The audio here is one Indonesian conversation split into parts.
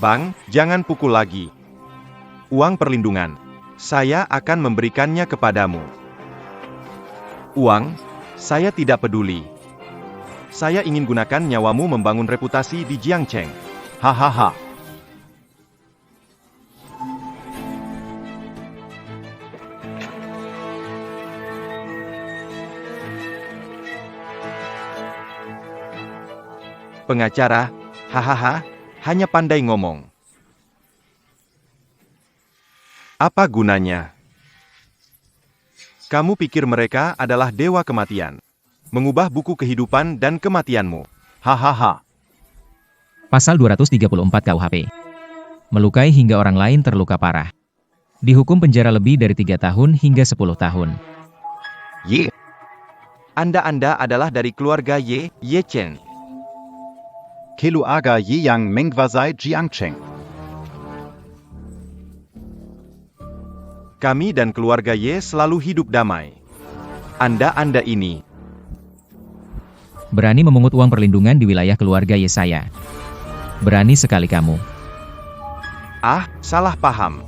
Bang, jangan pukul lagi. Uang perlindungan. Saya akan memberikannya kepadamu. Uang? Saya tidak peduli. Saya ingin gunakan nyawamu membangun reputasi di Jiangcheng. Hahaha. Pengacara, hahaha, hanya pandai ngomong. Apa gunanya? Kamu pikir mereka adalah dewa kematian, mengubah buku kehidupan dan kematianmu. Hahaha. Pasal 234 KUHP. Melukai hingga orang lain terluka parah. Dihukum penjara lebih dari 3 tahun hingga 10 tahun. Ye. Anda adalah dari keluarga Ye Chen. Keluarga Ye yang menguasai Jiangcheng. Kami dan keluarga Ye selalu hidup damai. Anda ini. Berani memungut uang perlindungan di wilayah keluarga Ye saya. Berani sekali kamu. Ah, salah paham.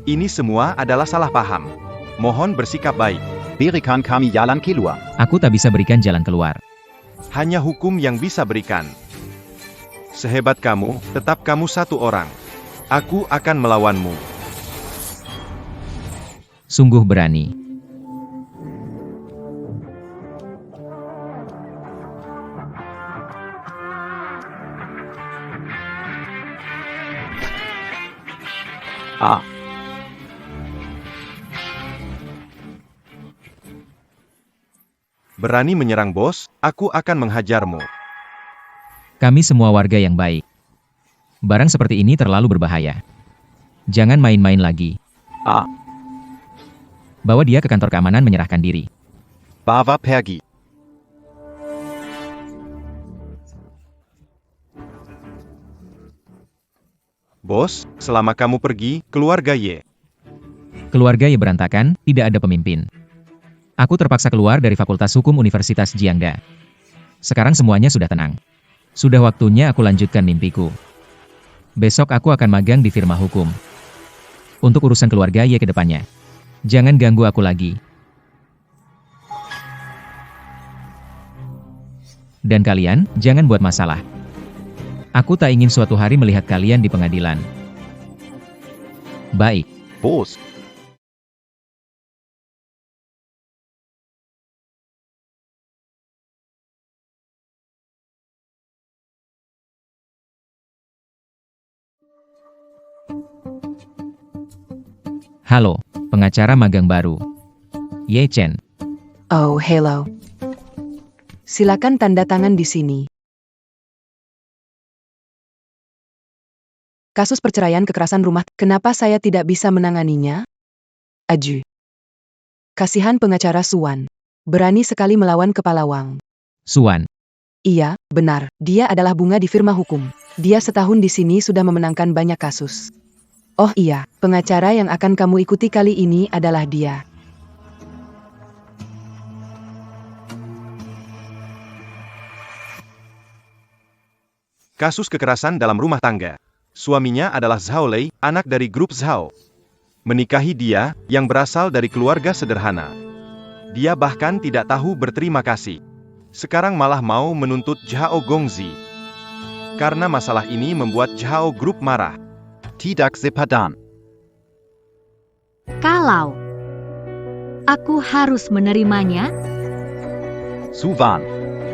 Ini semua adalah salah paham. Mohon bersikap baik. Berikan kami jalan keluar. Aku tak bisa berikan jalan keluar. Hanya hukum yang bisa berikan. Sehebat kamu, tetap kamu satu orang. Aku akan melawanmu. Sungguh berani. Ah. Berani menyerang bos, aku akan menghajarmu. Kami semua warga yang baik. Barang seperti ini terlalu berbahaya. Jangan main-main lagi. Ah. Bawa dia ke kantor keamanan menyerahkan diri. Bawa pergi. Bos, selama kamu pergi, keluarga Ye. Keluarga Ye berantakan, tidak ada pemimpin. Aku terpaksa keluar dari Fakultas Hukum Universitas Jiangda. Sekarang semuanya sudah tenang. Sudah waktunya aku lanjutkan mimpiku. Besok aku akan magang di firma hukum. Untuk urusan keluarga Ye ke depannya. Jangan ganggu aku lagi. Dan kalian, jangan buat masalah. Aku tak ingin suatu hari melihat kalian di pengadilan. Baik. Bos. Halo, pengacara magang baru. Ye Chen. Oh, hello. Silakan tanda tangan di sini. Kasus perceraian kekerasan rumah, kenapa saya tidak bisa menanganinya? Aju. Kasihan pengacara Suwan. Berani sekali melawan kepala Wang. Suwan. Iya, benar. Dia adalah bunga di firma hukum. Dia setahun di sini sudah memenangkan banyak kasus. Oh iya, pengacara yang akan kamu ikuti kali ini adalah dia. Kasus kekerasan dalam rumah tangga. Suaminya adalah Zhao Lei, anak dari grup Zhao. Menikahi dia, yang berasal dari keluarga sederhana. Dia bahkan tidak tahu berterima kasih. Sekarang malah mau menuntut Zhao Gongzi. Karena masalah ini membuat Zhao Group marah. Tidak sepadan. Kalau aku harus menerimanya, Suwan.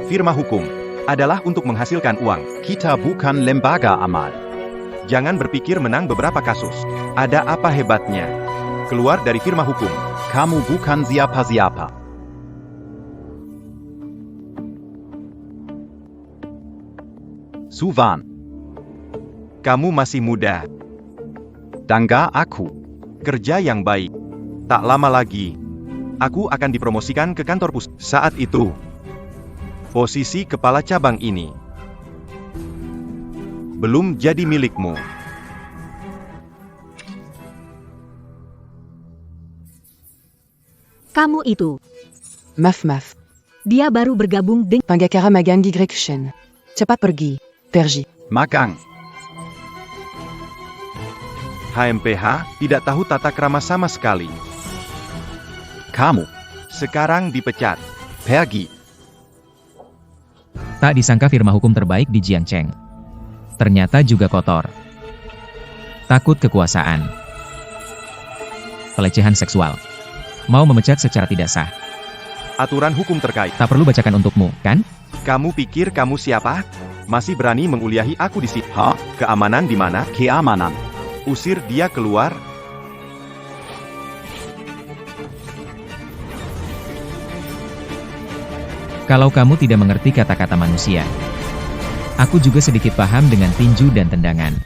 Firma hukum adalah untuk menghasilkan uang. Kita bukan lembaga amal. Jangan berpikir menang beberapa kasus. Ada apa hebatnya? Keluar dari firma hukum. Kamu bukan siapa-siapa. Suwan. Kamu masih muda. Tangga aku. Kerja yang baik. Tak lama lagi, aku akan dipromosikan ke kantor pusat. Saat itu, posisi kepala cabang ini belum jadi milikmu. kamu itu. Maaf. Dia baru bergabung dengan Pengacara magang di Grekchen. Cepat pergi. Pergi. Magang. HMPH, tidak tahu tata krama sama sekali. Kamu. Sekarang dipecat. Pergi. Tak disangka firma hukum terbaik di Jiangcheng. Ternyata juga kotor. Takut kekuasaan. Pelecehan seksual. Mau memecat secara tidak sah. Aturan hukum terkait. Tak perlu bacakan untukmu, kan? Kamu pikir kamu siapa? Masih berani menguliahi aku di sini? Hah? Keamanan di mana? Keamanan. Usir dia keluar. Kalau kamu tidak mengerti kata-kata manusia. Aku juga sedikit paham dengan tinju dan tendangan.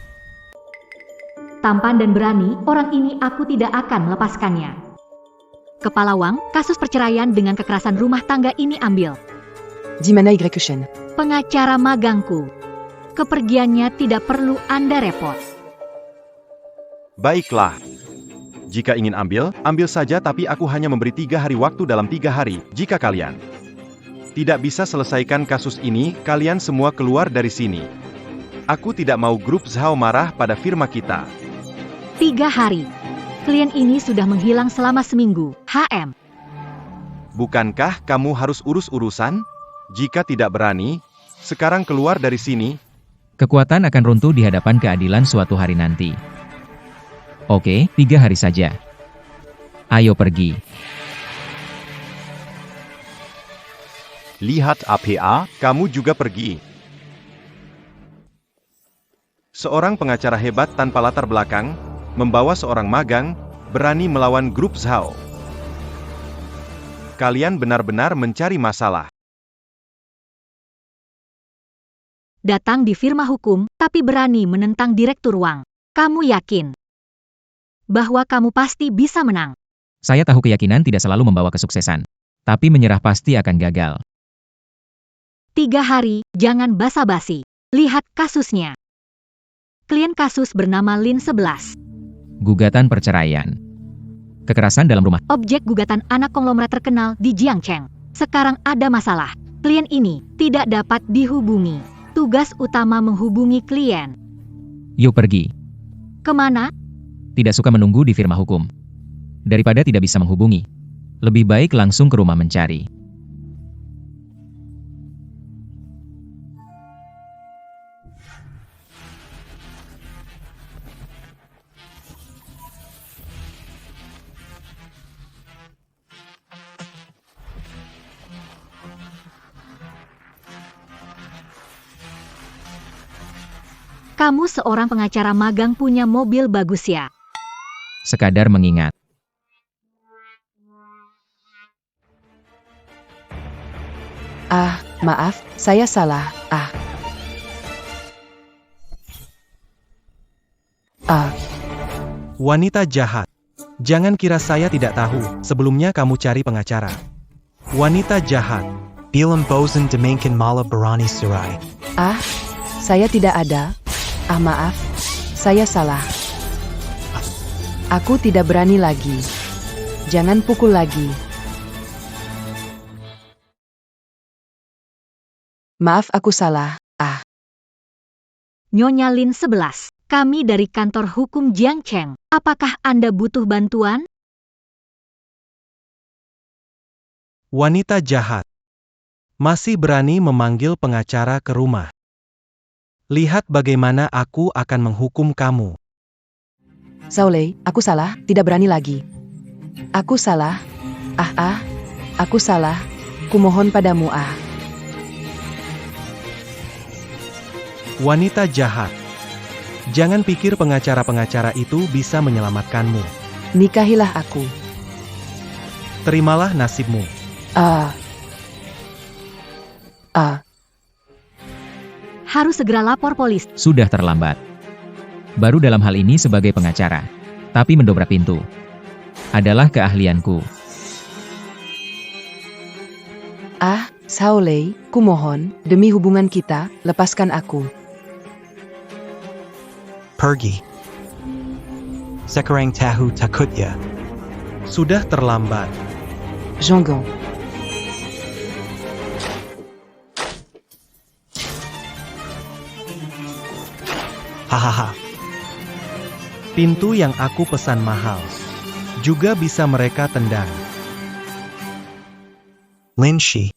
Tampan dan berani, orang ini aku tidak akan melepaskannya. Kepala Wang, kasus perceraian dengan kekerasan rumah tangga ini ambil. Gimana execution? Pengacara magangku. Kepergiannya tidak perlu Anda repot. Baiklah. Jika ingin ambil, ambil saja tapi aku hanya memberi 3 hari waktu dalam 3 hari, jika kalian tidak bisa selesaikan kasus ini, kalian semua keluar dari sini. Aku tidak mau grup Zhao marah pada firma kita. 3 hari. Klien ini sudah menghilang selama seminggu. HM. Bukankah kamu harus urus urusan? Jika tidak berani, sekarang keluar dari sini. Kekuatan akan runtuh di hadapan keadilan suatu hari nanti. Oke, 3 hari saja. Ayo pergi. Lihat APA. Kamu juga pergi. Seorang pengacara hebat tanpa latar belakang, membawa seorang magang, berani melawan grup Zhao. Kalian benar-benar mencari masalah. Datang di firma hukum, tapi berani menentang Direktur Wang. Kamu yakin bahwa kamu pasti bisa menang? Saya tahu keyakinan tidak selalu membawa kesuksesan. Tapi menyerah pasti akan gagal. 3 hari, jangan basa-basi. Lihat kasusnya. Klien kasus bernama Lin 11. Gugatan perceraian. Kekerasan dalam rumah. Objek gugatan anak konglomerat terkenal di Jiangcheng. Sekarang ada masalah. Klien ini tidak dapat dihubungi. Tugas utama menghubungi klien. Yuk pergi. Kemana? Tidak suka menunggu di firma hukum. Daripada tidak bisa menghubungi. Lebih baik langsung ke rumah mencari. Kamu seorang pengacara magang punya mobil bagus ya? Sekadar mengingat. Maaf, saya salah. Wanita jahat. Jangan kira saya tidak tahu, sebelumnya kamu cari pengacara. Wanita jahat. Bilam Bozen Demainkan Mala Barani Surai. Saya tidak ada. Maaf, saya salah. Aku tidak berani lagi. Jangan pukul lagi. Maaf, aku salah. Nyonya Lin 11, kami dari kantor hukum Jiangcheng. Apakah Anda butuh bantuan? Wanita jahat. Masih berani memanggil pengacara ke rumah. Lihat bagaimana aku akan menghukum kamu. Zhaolei, aku salah, tidak berani lagi. Aku salah. Aku salah. Kumohon padamu. Wanita jahat. Jangan pikir pengacara-pengacara itu bisa menyelamatkanmu. Nikahilah aku. Terimalah nasibmu. Harus segera lapor polisi. Sudah terlambat. Baru dalam hal ini sebagai pengacara. Tapi mendobrak pintu. Adalah keahlianku. Zhaolei, kumohon, demi hubungan kita, lepaskan aku. Pergi. Sekarang tahu takutnya. Sudah terlambat. Zhongong. Hahaha. Pintu yang aku pesan mahal. Juga bisa mereka tendang. Lin Shi.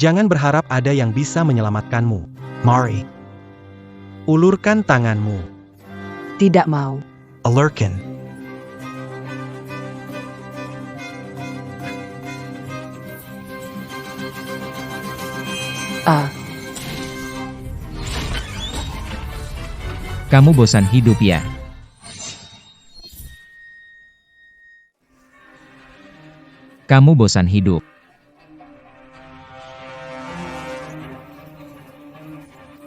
Jangan berharap ada yang bisa menyelamatkanmu. Mari. Ulurkan tanganmu. Tidak mau. Alurkan. Ah, Kamu bosan hidup ya? Kamu bosan hidup.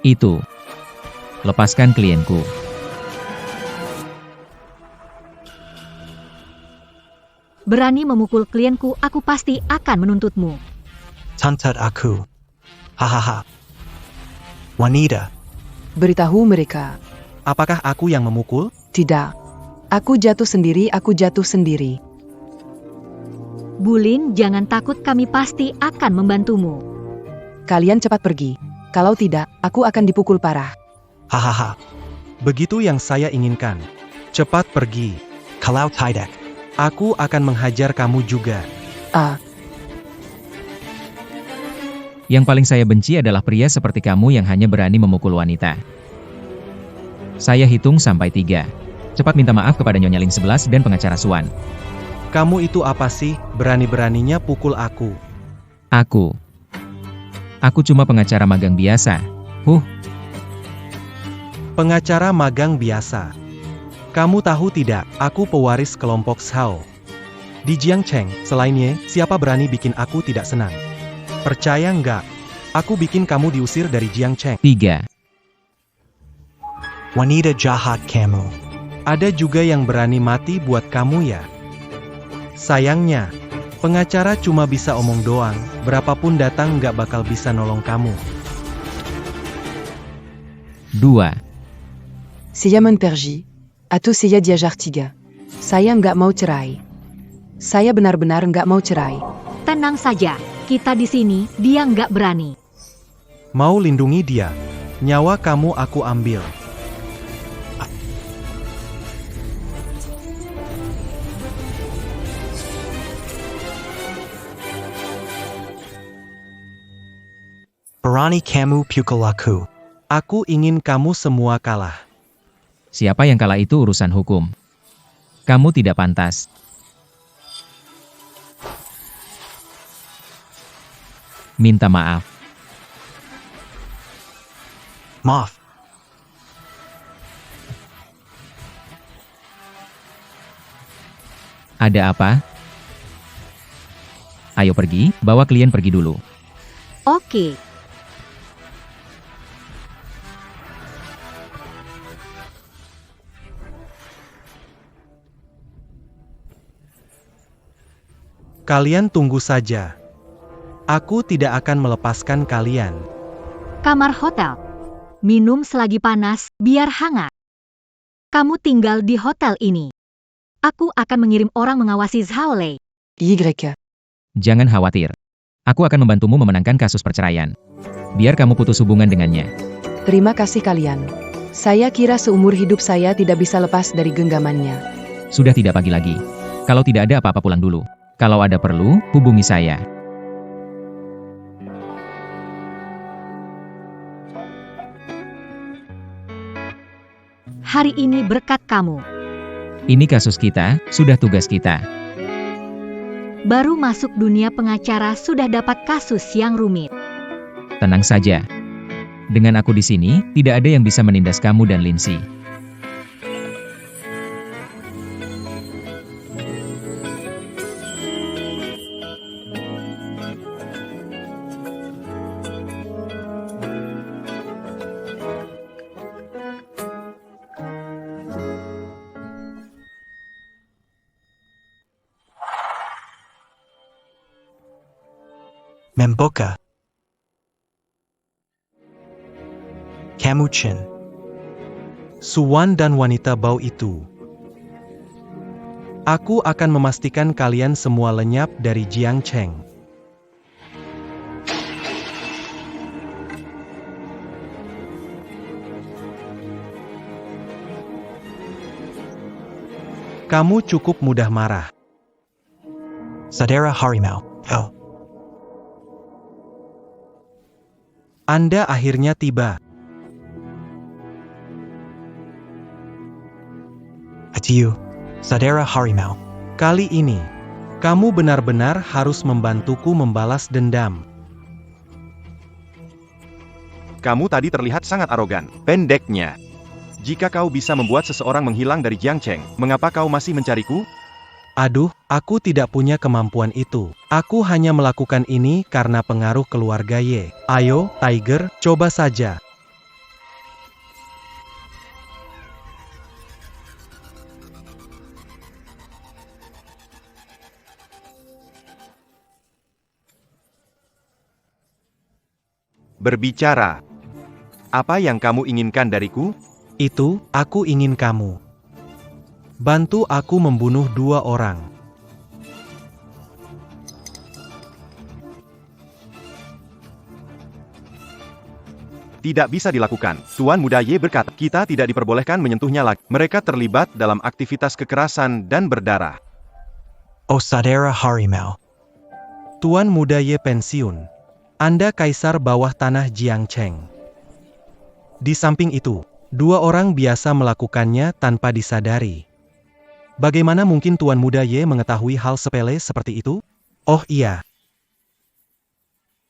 Itu. Lepaskan klienku. Berani memukul klienku, aku pasti akan menuntutmu. Tuntut aku. Hahaha. Wanita. beritahu mereka. Apakah aku yang memukul? Tidak. Aku jatuh sendiri, aku jatuh sendiri. Bulin, jangan takut, kami pasti akan membantumu. Kalian cepat pergi. Kalau tidak, aku akan dipukul parah. Hahaha. Begitu yang saya inginkan. Cepat pergi. Kalau tidak. Aku akan menghajar kamu juga. Ah, Yang paling saya benci adalah pria seperti kamu yang hanya berani memukul wanita. Saya hitung sampai 3. Cepat minta maaf kepada Nyonya Ling 11 dan pengacara Suan. Kamu itu apa sih, berani-beraninya pukul aku? Aku cuma pengacara magang biasa. Pengacara magang biasa. Kamu tahu tidak, aku pewaris kelompok Zhao. Di Jiangcheng, selainnya, siapa berani bikin aku tidak senang? Percaya nggak? Aku bikin kamu diusir dari Jiangcheng. 3. Wanita jahat kamu. Ada juga yang berani mati buat kamu ya? Sayangnya, pengacara cuma bisa omong doang, berapapun datang nggak bakal bisa nolong kamu. 2. saya pergi. Atau saya diajar 3. Saya nggak mau cerai. Saya benar-benar nggak mau cerai. Tenang saja, kita di sini, dia nggak berani. Mau lindungi dia. Nyawa kamu aku ambil. Berani kamu pukul aku. Aku ingin kamu semua kalah. Siapa yang kalah itu urusan hukum. Kamu tidak pantas. Minta maaf. Maaf. Ada apa? Ayo pergi, bawa klien pergi dulu. Oke. Kalian tunggu saja. Aku tidak akan melepaskan kalian. Kamar hotel. Minum selagi panas, biar hangat. Kamu tinggal di hotel ini. Aku akan mengirim orang mengawasi Zhao Lei. Y. Jangan khawatir. Aku akan membantumu memenangkan kasus perceraian. Biar kamu putus hubungan dengannya. Terima kasih kalian. Saya kira seumur hidup saya tidak bisa lepas dari genggamannya. Sudah tidak pagi lagi. Kalau tidak ada apa-apa pulang dulu. Kalau ada perlu, hubungi saya. Hari ini berkat kamu. Ini kasus kita, sudah tugas kita. Baru masuk dunia pengacara sudah dapat kasus yang rumit. Tenang saja. Dengan aku di sini, tidak ada yang bisa menindas kamu dan Lindsay. Membuka. Kamu Chin. Suwan dan wanita bau itu. Aku akan memastikan kalian semua lenyap dari Jiangcheng. Kamu cukup mudah marah. Saudara Harimau. Oh, Anda akhirnya tiba. Adieu, Saudara Harimau. Kali ini, kamu benar-benar harus membantuku membalas dendam. Kamu tadi terlihat sangat arogan. Pendeknya, jika kau bisa membuat seseorang menghilang dari Jiangcheng, mengapa kau masih mencariku? Aduh, aku tidak punya kemampuan itu. Aku hanya melakukan ini karena pengaruh keluarga Ye. Ayo, Tiger, coba saja. Berbicara. Apa yang kamu inginkan dariku? Itu, aku ingin kamu bantu aku membunuh 2 orang. Tidak bisa dilakukan. Tuan Muda Ye berkata, kita tidak diperbolehkan menyentuhnya lagi. Mereka terlibat dalam aktivitas kekerasan dan berdarah. Oh, Saudara Harimau. Tuan Muda Ye pensiun. Anda kaisar bawah tanah Jiangcheng. Di samping itu, 2 orang biasa melakukannya tanpa disadari. Bagaimana mungkin Tuan Muda Ye mengetahui hal sepele seperti itu? Oh iya,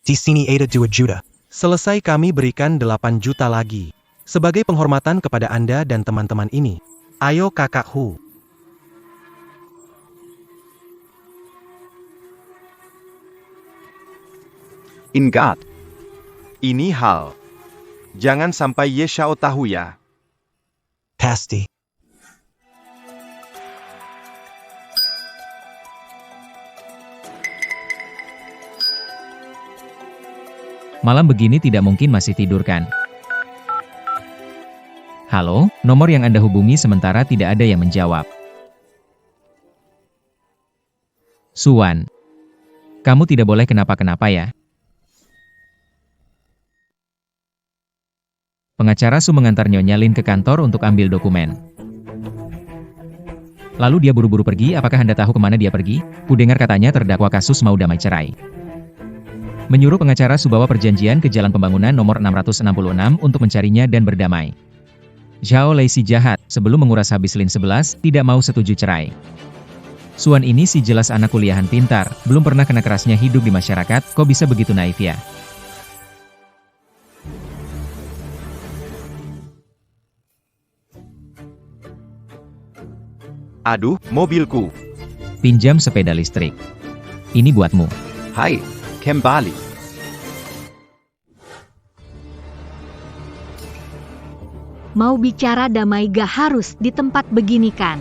Di sini ada 2 juta. selesai kami berikan 8 juta lagi. Sebagai penghormatan kepada Anda dan teman-teman ini. Ayo kakak Hu. Ingat, Ini hal. Jangan sampai Ye Xiao tahu ya. Pasti. Malam begini tidak mungkin masih tidur kan? Halo, nomor yang Anda hubungi sementara tidak ada yang menjawab. Suwan. Kamu tidak boleh kenapa-kenapa ya. Pengacara Su mengantar Nyonya Lin ke kantor untuk ambil dokumen. Lalu dia buru-buru pergi. Apakah Anda tahu kemana dia pergi? Kudengar katanya terdakwa kasus mau damai cerai. Menyuruh pengacara Su bawa perjanjian ke Jalan Pembangunan nomor 666 untuk mencarinya dan berdamai. Zhao Lei si jahat, sebelum menguras habis Lin 11, tidak mau setuju cerai. Suan ini si jelas anak kuliahan pintar, belum pernah kena kerasnya hidup di masyarakat, kok bisa begitu naif ya? Aduh, mobilku. Pinjam sepeda listrik. Ini buatmu. hai, kembali. Mau bicara damai gak harus di tempat begini kan?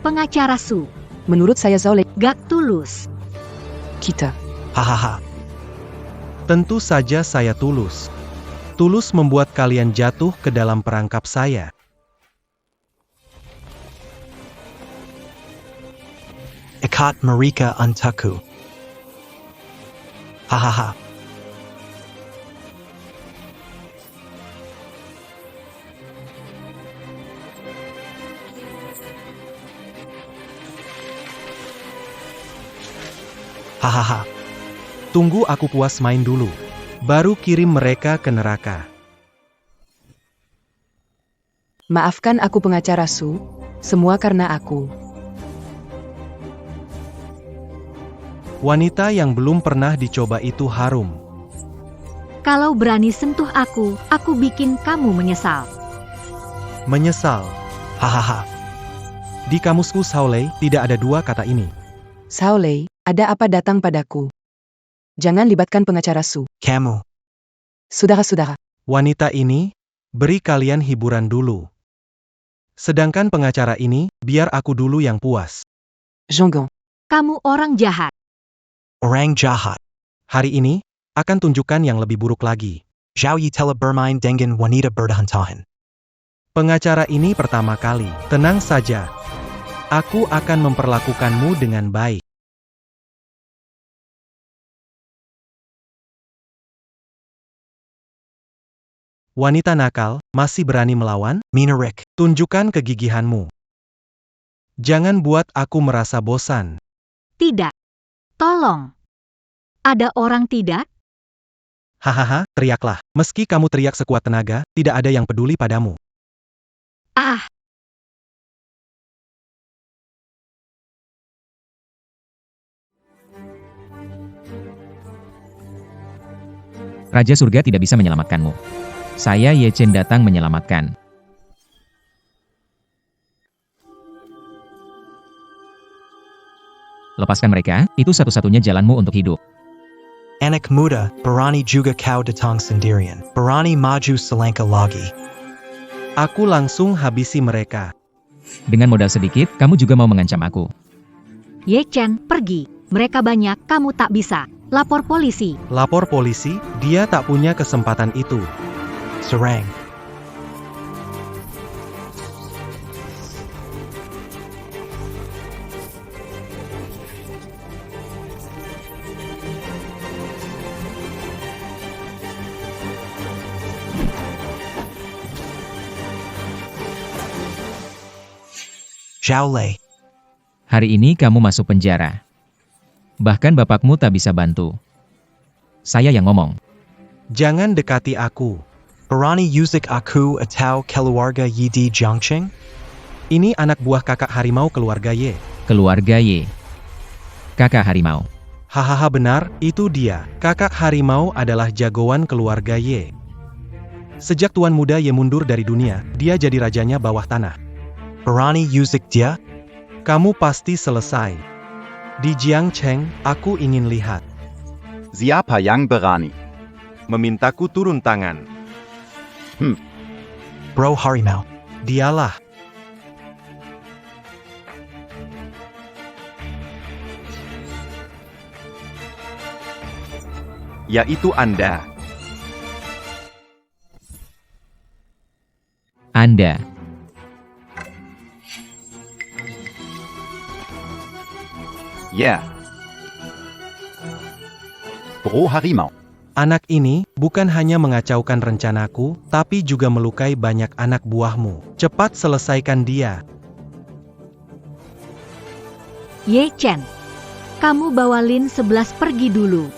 Pengacara Su, Menurut saya Zhao Lei, gak tulus. kita. Hahaha. Tentu saja saya tulus. Tulus membuat kalian jatuh ke dalam perangkap saya. Ikat mereka untukku. Hahaha. Hahaha. Tunggu aku puas main dulu. Baru kirim mereka ke neraka. Maafkan aku pengacara Su, semua karena aku. Wanita yang belum pernah dicoba itu harum. Kalau berani sentuh aku bikin kamu menyesal. Menyesal. Hahaha. Di kamusku Zhao Lei, tidak ada 2 kata ini. Zhao Lei, ada apa datang padaku? Jangan libatkan pengacara Su. Kamu. Saudara-saudara, Wanita ini, beri kalian hiburan dulu. Sedangkan pengacara ini, biar aku dulu yang puas. Zhonggang. Kamu orang jahat. Orang jahat. Hari ini, akan tunjukkan yang lebih buruk lagi. Zhao Yi telah bermain dengan wanita berhantahan. Pengacara ini pertama kali. Tenang saja. Aku akan memperlakukanmu dengan baik. Wanita nakal, masih berani melawan? Minarik. Tunjukkan kegigihanmu. Jangan buat aku merasa bosan. Tidak. Tolong. Ada orang tidak? Hahaha, teriaklah. Meski kamu teriak sekuat tenaga, tidak ada yang peduli padamu. Ah, Raja Surga tidak bisa menyelamatkanmu. Saya Ye Chen datang menyelamatkan. Lepaskan mereka, itu satu-satunya jalanmu untuk hidup. Anak muda, berani juga kau datang sendirian. Berani maju selangkah lagi. Aku langsung habisi mereka. Dengan modal sedikit, kamu juga mau mengancam aku. Ye Chen, pergi. Mereka banyak, kamu tak bisa. Lapor polisi. Lapor polisi, dia tak punya kesempatan itu. Serang. Zhao Lei. Hari ini kamu masuk penjara. Bahkan bapakmu tak bisa bantu. Saya yang ngomong. Jangan dekati aku. Berani yuzik aku atau keluarga Yidi Jiangcheng? Ini anak buah kakak harimau keluarga Ye. Keluarga Ye. Kakak harimau. Hahaha benar, itu dia. Kakak harimau adalah jagoan keluarga Ye. Sejak Tuan Muda Ye mundur dari dunia, dia jadi rajanya bawah tanah. Berani yuzik dia? Kamu pasti selesai. Di Jiangcheng, aku ingin lihat. Siapa yang berani? Memintaku turun tangan. Bro harimau. Dialah. Yaitu Anda. Anda. Yeah. Bro harimau. Anak ini bukan hanya mengacaukan rencanaku, tapi juga melukai banyak anak buahmu. Cepat selesaikan dia. Ye Chen, kamu bawa Lin 11 pergi dulu.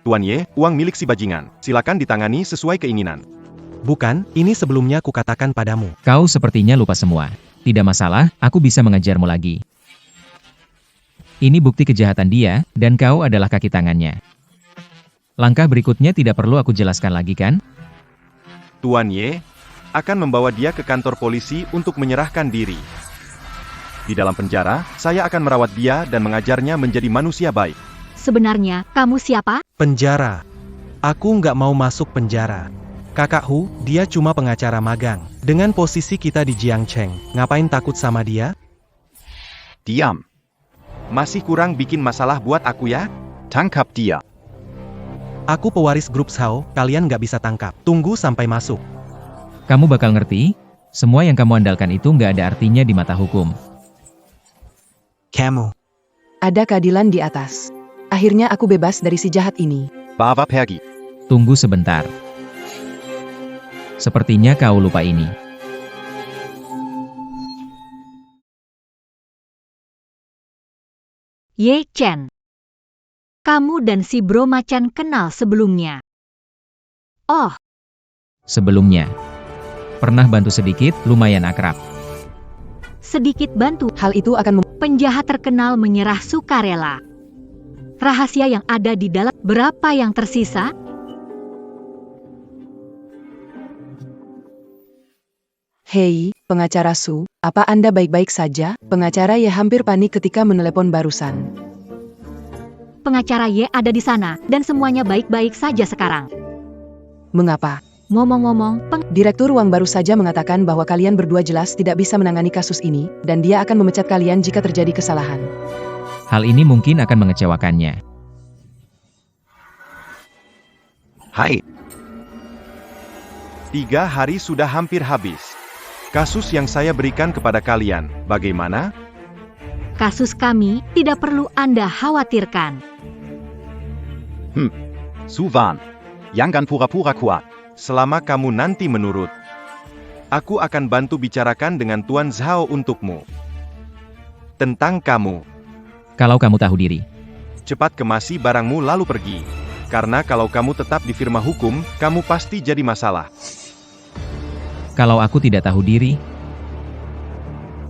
Tuan Ye, uang milik si bajingan. Silakan ditangani sesuai keinginan. Bukan, ini sebelumnya kukatakan padamu. Kau sepertinya lupa semua. Tidak masalah, aku bisa mengejarmu lagi. Ini bukti kejahatan dia, dan kau adalah kaki tangannya. Langkah berikutnya tidak perlu aku jelaskan lagi kan? Tuan Ye akan membawa dia ke kantor polisi untuk menyerahkan diri. Di dalam penjara, saya akan merawat dia dan mengajarnya menjadi manusia baik. Sebenarnya, kamu siapa? Penjara. Aku nggak mau masuk penjara. Kakak Hu, dia cuma pengacara magang. Dengan posisi kita di Jiangcheng, ngapain takut sama dia? Diam. Masih kurang bikin masalah buat aku ya? Tangkap dia. Aku pewaris grup Zhao, kalian nggak bisa tangkap. Tunggu sampai masuk. Kamu bakal ngerti, semua yang kamu andalkan itu nggak ada artinya di mata hukum. Kamu. Ada keadilan di atas. Akhirnya aku bebas dari si jahat ini. Bawa pergi. Tunggu sebentar. Sepertinya kau lupa ini. Ye Chen. Kamu dan si Bro Macan kenal sebelumnya. Oh, Sebelumnya. Pernah bantu sedikit, lumayan akrab. sedikit bantu. Hal itu akan Penjahat terkenal menyerah sukarela. Rahasia yang ada di dalam, berapa yang tersisa? Hei, pengacara Su, apa Anda baik-baik saja? Pengacara Ye hampir panik ketika menelepon barusan. Pengacara Ye ada di sana, dan semuanya baik-baik saja sekarang. Mengapa? Ngomong-ngomong, Direktur Uang baru saja mengatakan bahwa kalian berdua jelas tidak bisa menangani kasus ini, dan dia akan memecat kalian jika terjadi kesalahan. Hal ini mungkin akan mengecewakannya. Hai. 3 hari sudah hampir habis. Kasus yang saya berikan kepada kalian, bagaimana? kasus kami tidak perlu Anda khawatirkan. Suwan. Jangan pura-pura kuat. Selama kamu nanti menurut, aku akan bantu bicarakan dengan Tuan Zhao untukmu. Tentang kamu, Kalau kamu tahu diri. cepat kemasi barangmu lalu pergi. Karena kalau kamu tetap di firma hukum, kamu pasti jadi masalah. Kalau aku tidak tahu diri,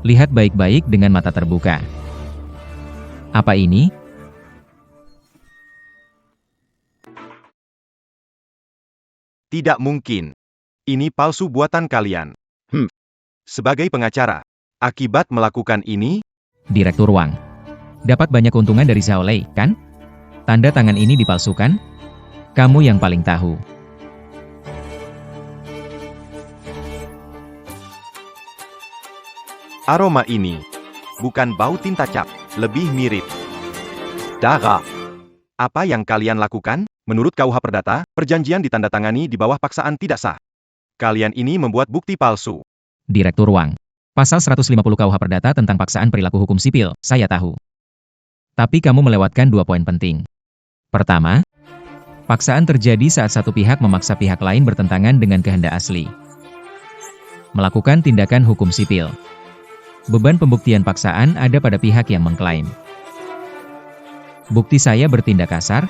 lihat baik-baik dengan mata terbuka. Apa ini? Tidak mungkin. Ini palsu buatan kalian. Sebagai pengacara, akibat melakukan ini, Direktur Wang. Dapat banyak keuntungan dari Zhao Lei, kan? Tanda tangan ini dipalsukan? Kamu yang paling tahu. aroma ini bukan bau tinta cap, lebih mirip darah. Apa yang kalian lakukan? Menurut KUH Perdata, perjanjian ditandatangani di bawah paksaan tidak sah. Kalian ini membuat bukti palsu. Direktur Wang. Pasal 150 KUH Perdata tentang paksaan perilaku hukum sipil, saya tahu. Tapi kamu melewatkan 2 poin penting. Pertama, paksaan terjadi saat satu pihak memaksa pihak lain bertentangan dengan kehendak asli. Melakukan tindakan hukum sipil. Beban pembuktian paksaan ada pada pihak yang mengklaim. Bukti saya bertindak kasar.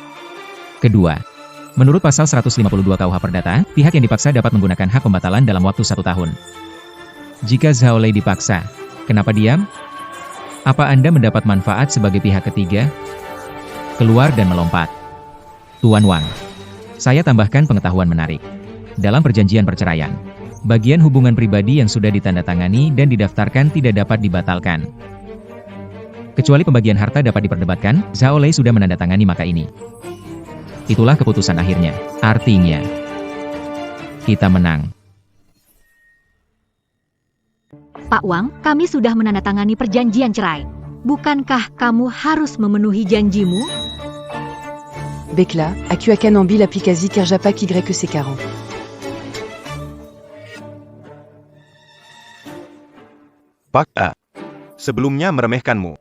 Kedua, menurut pasal 152 KUH Perdata, pihak yang dipaksa dapat menggunakan hak pembatalan dalam waktu 1 tahun. Jika Zhao Lei dipaksa, kenapa diam? Apa Anda mendapat manfaat sebagai pihak ketiga? Keluar dan melompat. Tuan Wang. Saya tambahkan pengetahuan menarik. Dalam perjanjian perceraian, bagian hubungan pribadi yang sudah ditandatangani dan didaftarkan tidak dapat dibatalkan. Kecuali pembagian harta dapat diperdebatkan, Zhao Lei sudah menandatangani maka ini. Itulah keputusan akhirnya. Artinya, kita menang. Pak Wang, kami sudah menandatangani perjanjian cerai. Bukankah kamu harus memenuhi janjimu? Bekla, Akuakan Ambil Apikazi Kerjapak YC40. Pak A. Sebelumnya meremehkanmu.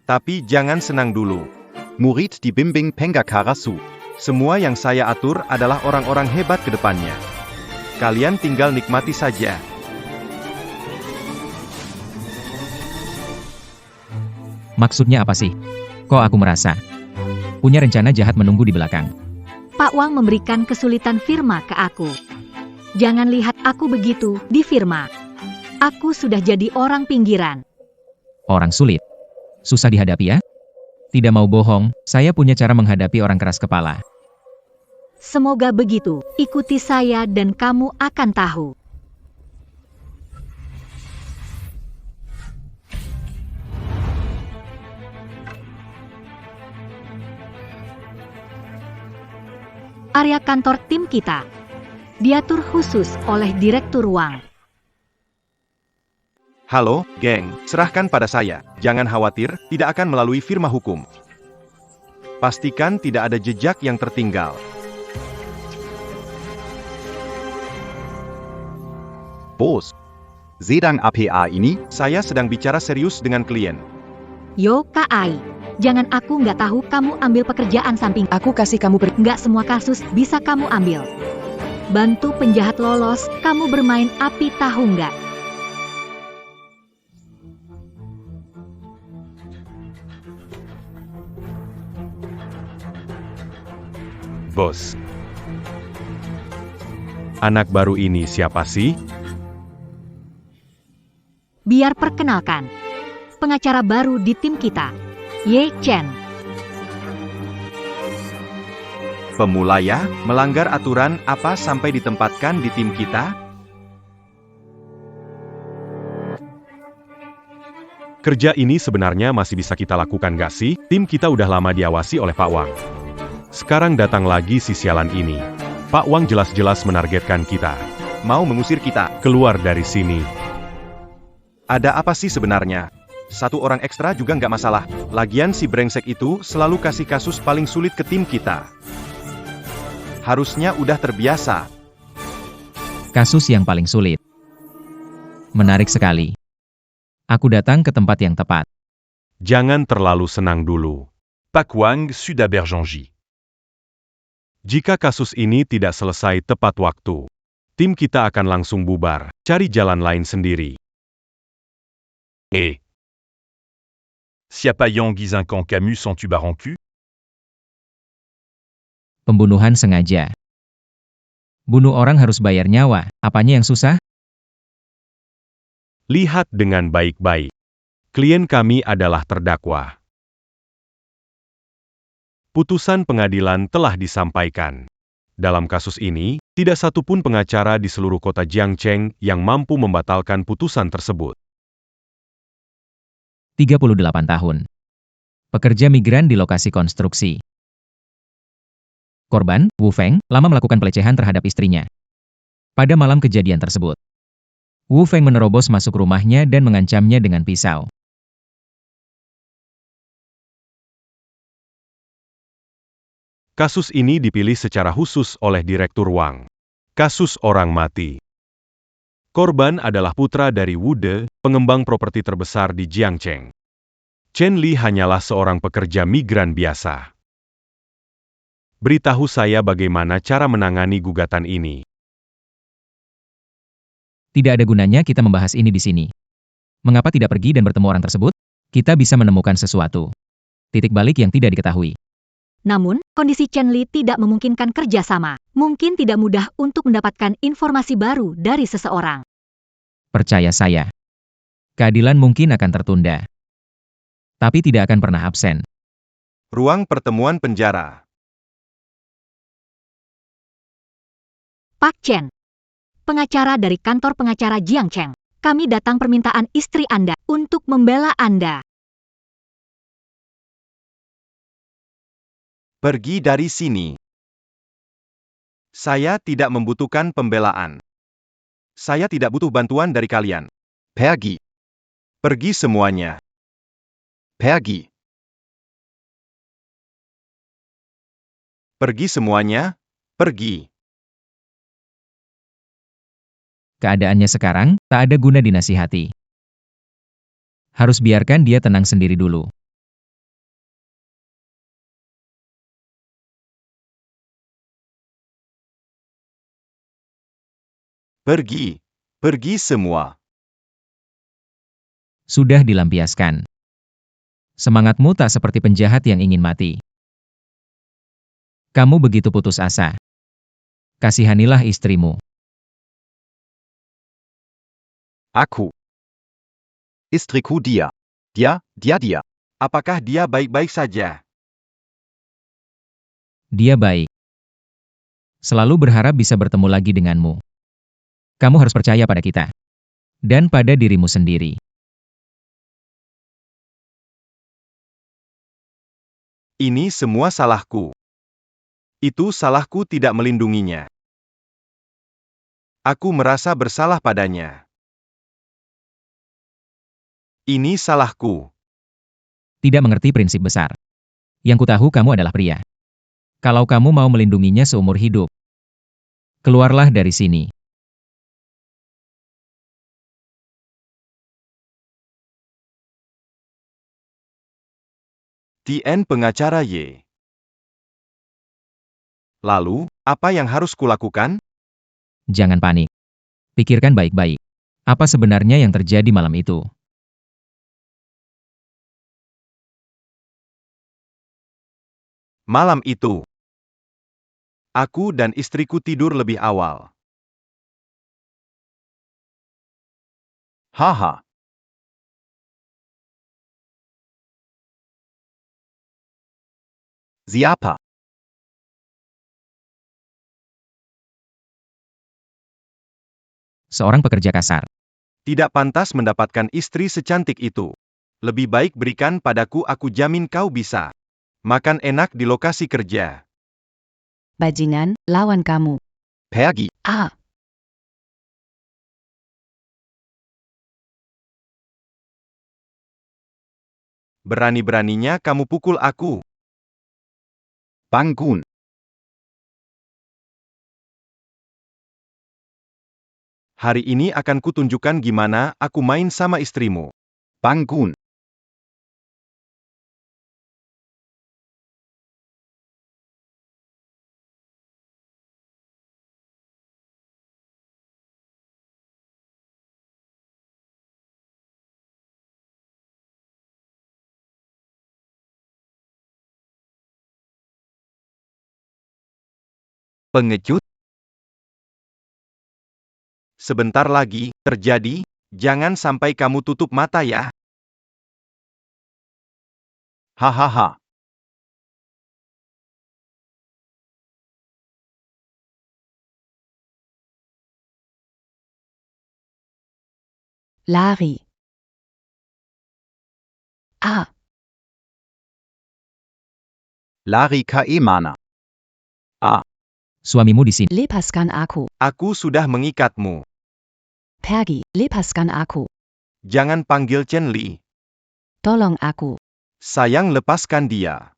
Tapi jangan senang dulu. Murid dibimbing Penggakara Su. Semua yang saya atur adalah orang-orang hebat ke depannya. Kalian tinggal nikmati saja. Maksudnya apa sih? Kok aku merasa punya rencana jahat menunggu di belakang? Pak Wang memberikan kesulitan firma ke aku. Jangan lihat aku begitu di firma. Aku sudah jadi orang pinggiran. Orang sulit. Susah dihadapi ya? Tidak mau bohong, saya punya cara menghadapi orang keras kepala. Semoga begitu. Ikuti saya dan kamu akan tahu. Area kantor tim kita diatur khusus oleh Direktur Wang. Halo, geng, serahkan pada saya. Jangan khawatir, tidak akan melalui firma hukum. Pastikan tidak ada jejak yang tertinggal. Bos. Sedang APA ini? Saya sedang bicara serius dengan klien. Yo, Kak Ai. Jangan aku nggak tahu kamu ambil pekerjaan samping. Aku kasih kamu Nggak semua kasus bisa kamu ambil. Bantu penjahat lolos, kamu bermain api tahu nggak? Bos. Anak baru ini siapa sih? Biar perkenalkan. Pengacara baru di tim kita. Ye Chen. Pemula ya, melanggar aturan apa sampai ditempatkan di tim kita? Kerja ini sebenarnya masih bisa kita lakukan gak sih? Tim kita udah lama diawasi oleh Pak Wang. Sekarang datang lagi si sialan ini. Pak Wang jelas-jelas menargetkan kita. Mau mengusir kita? Keluar dari sini. Ada apa sih sebenarnya? 1 orang ekstra juga nggak masalah. Lagian si brengsek itu selalu kasih kasus paling sulit ke tim kita. Harusnya udah terbiasa. Kasus yang paling sulit. Menarik sekali. Aku datang ke tempat yang tepat. Jangan terlalu senang dulu. Pak Wang, Suda Bergenji. Jika kasus ini tidak selesai tepat waktu, tim kita akan langsung bubar, cari jalan lain sendiri. Siapa yang gizinkan kamu sans tu barancu? Pembunuhan sengaja. Bunuh orang harus bayar nyawa, apanya yang susah? Lihat dengan baik-baik. Klien kami adalah terdakwa. Putusan pengadilan telah disampaikan. Dalam kasus ini, tidak satu pun pengacara di seluruh kota Jiangcheng yang mampu membatalkan putusan tersebut. 38 tahun. Pekerja migran di lokasi konstruksi. Korban, Wu Feng, lama melakukan pelecehan terhadap istrinya. Pada malam kejadian tersebut, Wu Feng menerobos masuk rumahnya dan mengancamnya dengan pisau. Kasus ini dipilih secara khusus oleh Direktur Wang. Kasus orang mati. Korban adalah putra dari Wu De, pengembang properti terbesar di Jiangcheng. Chen Li hanyalah seorang pekerja migran biasa. Beritahu saya bagaimana cara menangani gugatan ini. Tidak ada gunanya kita membahas ini di sini. Mengapa tidak pergi dan bertemu orang tersebut? Kita bisa menemukan sesuatu. Titik balik yang tidak diketahui. Namun, kondisi Chen Li tidak memungkinkan kerjasama. Mungkin tidak mudah untuk mendapatkan informasi baru dari seseorang. Percaya saya. Keadilan mungkin akan tertunda. Tapi tidak akan pernah absen. Ruang pertemuan penjara. Pak Chen, pengacara dari kantor pengacara Jiangcheng. Kami datang permintaan istri Anda untuk membela Anda. Pergi dari sini. Saya tidak membutuhkan pembelaan. Saya tidak butuh bantuan dari kalian. Pergi. Pergi semuanya. Pergi. Pergi semuanya. Pergi. Keadaannya sekarang, tak ada guna dinasihati. Harus biarkan dia tenang sendiri dulu. Pergi. Pergi semua. Sudah dilampiaskan. Semangatmu tak seperti penjahat yang ingin mati. Kamu begitu putus asa. Kasihanilah istrimu. Aku. Istriku dia. Dia. Apakah dia baik-baik saja? Dia baik. Selalu berharap bisa bertemu lagi denganmu. Kamu harus percaya pada kita. Dan pada dirimu sendiri. Ini semua salahku. Itu salahku tidak melindunginya. Aku merasa bersalah padanya. Ini salahku. Tidak mengerti prinsip besar. Yang kutahu kamu adalah pria. Kalau kamu mau melindunginya seumur hidup, keluarlah dari sini. Tien pengacara Y. Lalu, apa yang harus kulakukan? Jangan panik. Pikirkan baik-baik. Apa sebenarnya yang terjadi malam itu? Malam itu, aku dan istriku tidur lebih awal. Haha. Siapa? Seorang pekerja kasar. Tidak pantas mendapatkan istri secantik itu. Lebih baik berikan padaku, aku jamin kau bisa makan enak di lokasi kerja. Bajingan, lawan kamu. Pergi. Berani-beraninya kamu pukul aku. Bangun. Hari ini akan kutunjukkan gimana aku main sama istrimu. Bangun. Pengecut. Sebentar lagi, terjadi, jangan sampai kamu tutup mata ya. Hahaha. Lari. A. Lari Kaemana. Suamimu di sini. Lepaskan aku. Aku sudah mengikatmu. Pergi. Lepaskan aku. Jangan panggil Chen Li. Tolong aku. Sayang, lepaskan dia.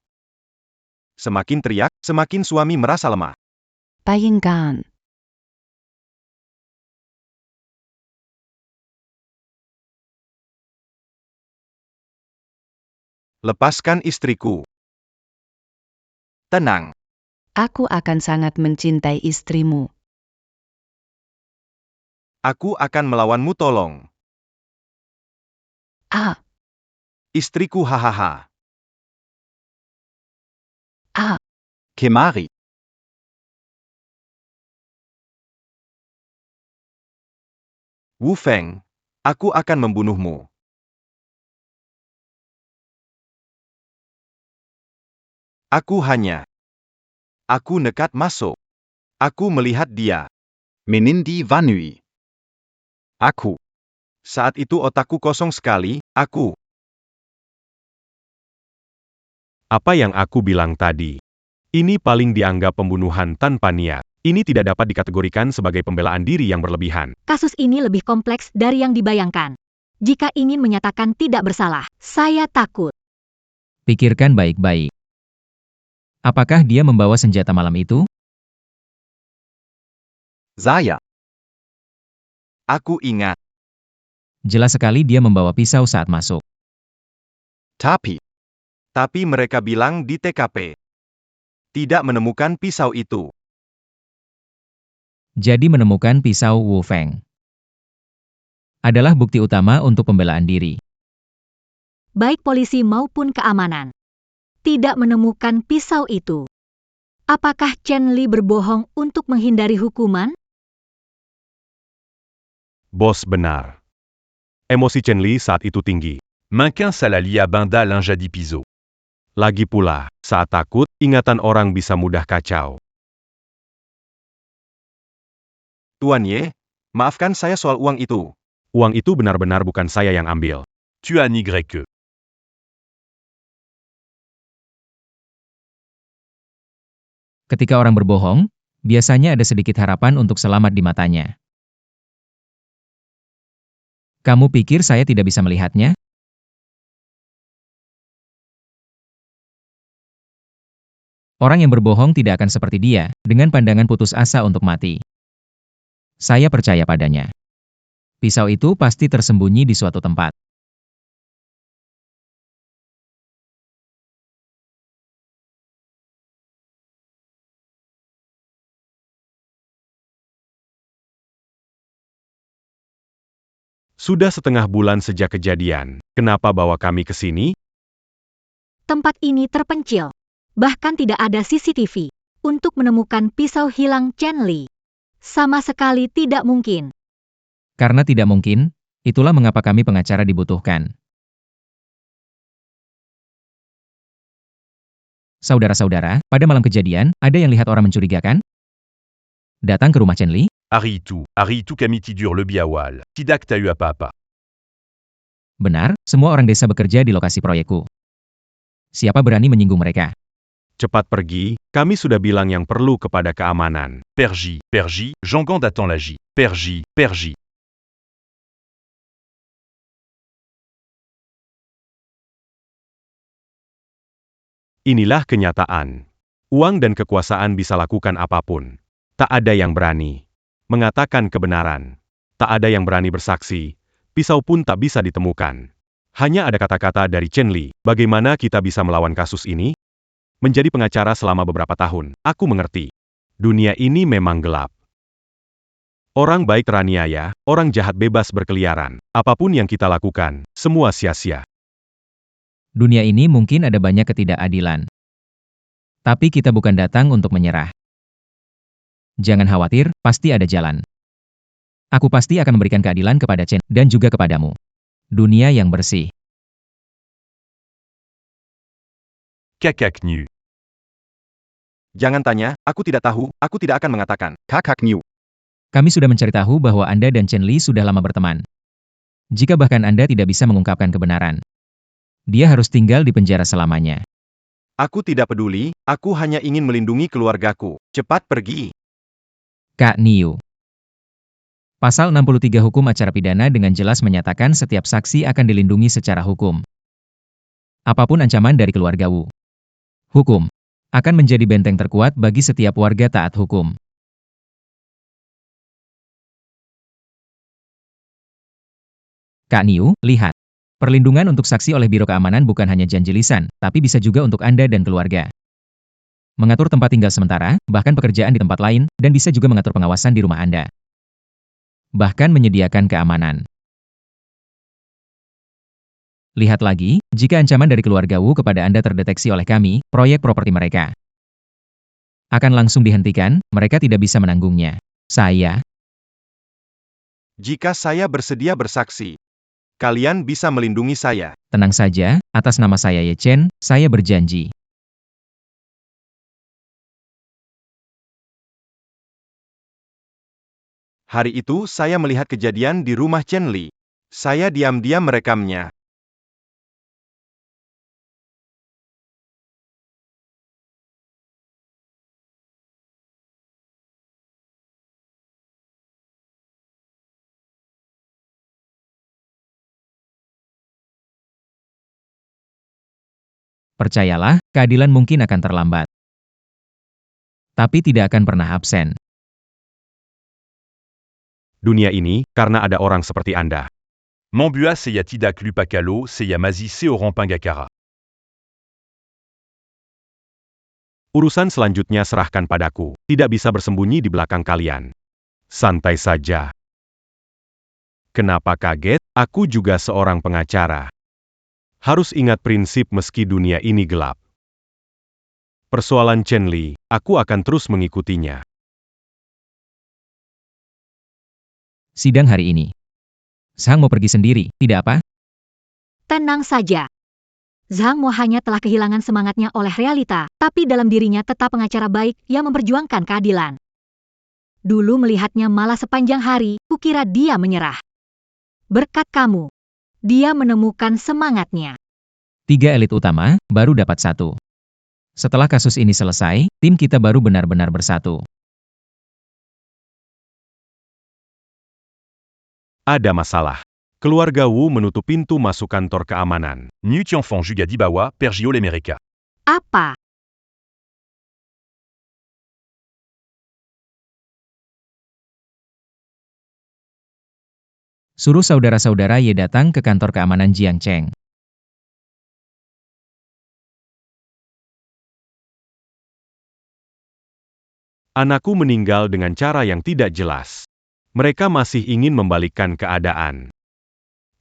Semakin teriak, semakin suami merasa lemah. Bayangkan. Lepaskan istriku. Tenang. Aku akan sangat mencintai istrimu. Aku akan melawanmu, tolong. A. Istriku, hahaha. A. Kemari. Wu Feng, aku akan membunuhmu. Aku nekat masuk. Aku melihat dia. Menindi Vanui. Aku. Saat itu otakku kosong sekali, Apa yang aku bilang tadi? Ini paling dianggap pembunuhan tanpa niat. Ini tidak dapat dikategorikan sebagai pembelaan diri yang berlebihan. Kasus ini lebih kompleks dari yang dibayangkan. Jika ingin menyatakan tidak bersalah, saya takut. Pikirkan baik-baik. Apakah dia membawa senjata malam itu? Saya. Aku ingat. Jelas sekali dia membawa pisau saat masuk. Tapi. Tapi mereka bilang di TKP. Tidak menemukan pisau itu. Jadi menemukan pisau Wu Feng adalah bukti utama untuk pembelaan diri. Baik polisi maupun keamanan tidak menemukan pisau itu. Apakah Chen Li berbohong untuk menghindari hukuman? Bos benar. Emosi Chen Li saat itu tinggi. Manquin Salalia Binda Linjadi Piso. Lagi pula, saat takut, ingatan orang bisa mudah kacau. Tuan Ye, maafkan saya soal uang itu. Uang itu benar-benar bukan saya yang ambil. Tu as nigré que. Ketika orang berbohong, biasanya ada sedikit harapan untuk selamat di matanya. Kamu pikir saya tidak bisa melihatnya? Orang yang berbohong tidak akan seperti dia, dengan pandangan putus asa untuk mati. Saya percaya padanya. Pisau itu pasti tersembunyi di suatu tempat. Sudah setengah bulan sejak kejadian. Kenapa bawa kami ke sini? Tempat ini terpencil. Bahkan tidak ada CCTV untuk menemukan pisau hilang Chen Li. Sama sekali tidak mungkin. Karena tidak mungkin, itulah mengapa kami pengacara dibutuhkan. Saudara-saudara, pada malam kejadian, ada yang lihat orang mencurigakan? Datang ke rumah Chen Li? Aritu Kamitidur le Biawal. Tidak tahu apa-apa. Benar, semua orang desa bekerja di lokasi proyekku. Siapa berani menyinggung mereka? Cepat pergi, kami sudah bilang yang perlu kepada keamanan. Perji, Jean-Gand attend l'agi. Perji. Inilah kenyataan. Uang dan kekuasaan bisa lakukan apapun. Tak ada yang berani mengatakan kebenaran. Tak ada yang berani bersaksi. Pisau pun tak bisa ditemukan. Hanya ada kata-kata dari Chen Li. Bagaimana kita bisa melawan kasus ini? Menjadi pengacara selama beberapa tahun, aku mengerti. Dunia ini memang gelap. Orang baik teraniaya, orang jahat bebas berkeliaran. Apapun yang kita lakukan, semua sia-sia. Dunia ini mungkin ada banyak ketidakadilan. Tapi kita bukan datang untuk menyerah. Jangan khawatir, pasti ada jalan. Aku pasti akan memberikan keadilan kepada Chen dan juga kepadamu. Dunia yang bersih. Kakak nu. Jangan tanya, aku tidak tahu, aku tidak akan mengatakan. Kakak New. Kami sudah mencari tahu bahwa Anda dan Chen Li sudah lama berteman. Jika bahkan Anda tidak bisa mengungkapkan kebenaran, dia harus tinggal di penjara selamanya. Aku tidak peduli, aku hanya ingin melindungi keluargaku. Cepat pergi. Kak Niu. Pasal 63 Hukum Acara Pidana dengan jelas menyatakan setiap saksi akan dilindungi secara hukum. Apapun ancaman dari keluarga Wu, hukum akan menjadi benteng terkuat bagi setiap warga taat hukum. Kak Niu, lihat. Perlindungan untuk saksi oleh Biro Keamanan bukan hanya janji lisan, tapi bisa juga untuk Anda dan keluarga. Mengatur tempat tinggal sementara, bahkan pekerjaan di tempat lain, dan bisa juga mengatur pengawasan di rumah Anda. Bahkan menyediakan keamanan. Lihat lagi, jika ancaman dari keluarga Wu kepada Anda terdeteksi oleh kami, proyek properti mereka akan langsung dihentikan, mereka tidak bisa menanggungnya. Jika saya bersedia bersaksi, kalian bisa melindungi saya. Tenang saja, atas nama saya Ye Chen, saya berjanji. Hari itu saya melihat kejadian di rumah Chen Li. Saya diam-diam merekamnya. Percayalah, keadilan mungkin akan terlambat. Tapi tidak akan pernah absen. Dunia ini, karena ada orang seperti Anda. Mambua seya tidak lupa kalau seya mazi seorang pangakara. Urusan selanjutnya serahkan padaku. Tidak bisa bersembunyi di belakang kalian. Santai saja. Kenapa kaget? Aku juga seorang pengacara. Harus ingat prinsip meski dunia ini gelap. Persoalan Chen Li, aku akan terus mengikutinya. Sidang hari ini. Zhang mau pergi sendiri, tidak apa? Tenang saja. Zhang Mo hanya telah kehilangan semangatnya oleh realita, tapi dalam dirinya tetap pengacara baik yang memperjuangkan keadilan. Dulu melihatnya malah sepanjang hari, kukira dia menyerah. Berkat kamu, dia menemukan semangatnya. 3 elit utama, baru dapat 1. Setelah kasus ini selesai, tim kita baru benar-benar bersatu. Ada masalah. Keluarga Wu menutup pintu masuk kantor keamanan. Nu Tianfang juga dibawa, Pergio l'America. Apa? Suruh saudara-saudara Ye datang ke kantor keamanan Jiangcheng. Anakku meninggal dengan cara yang tidak jelas. Mereka masih ingin membalikkan keadaan.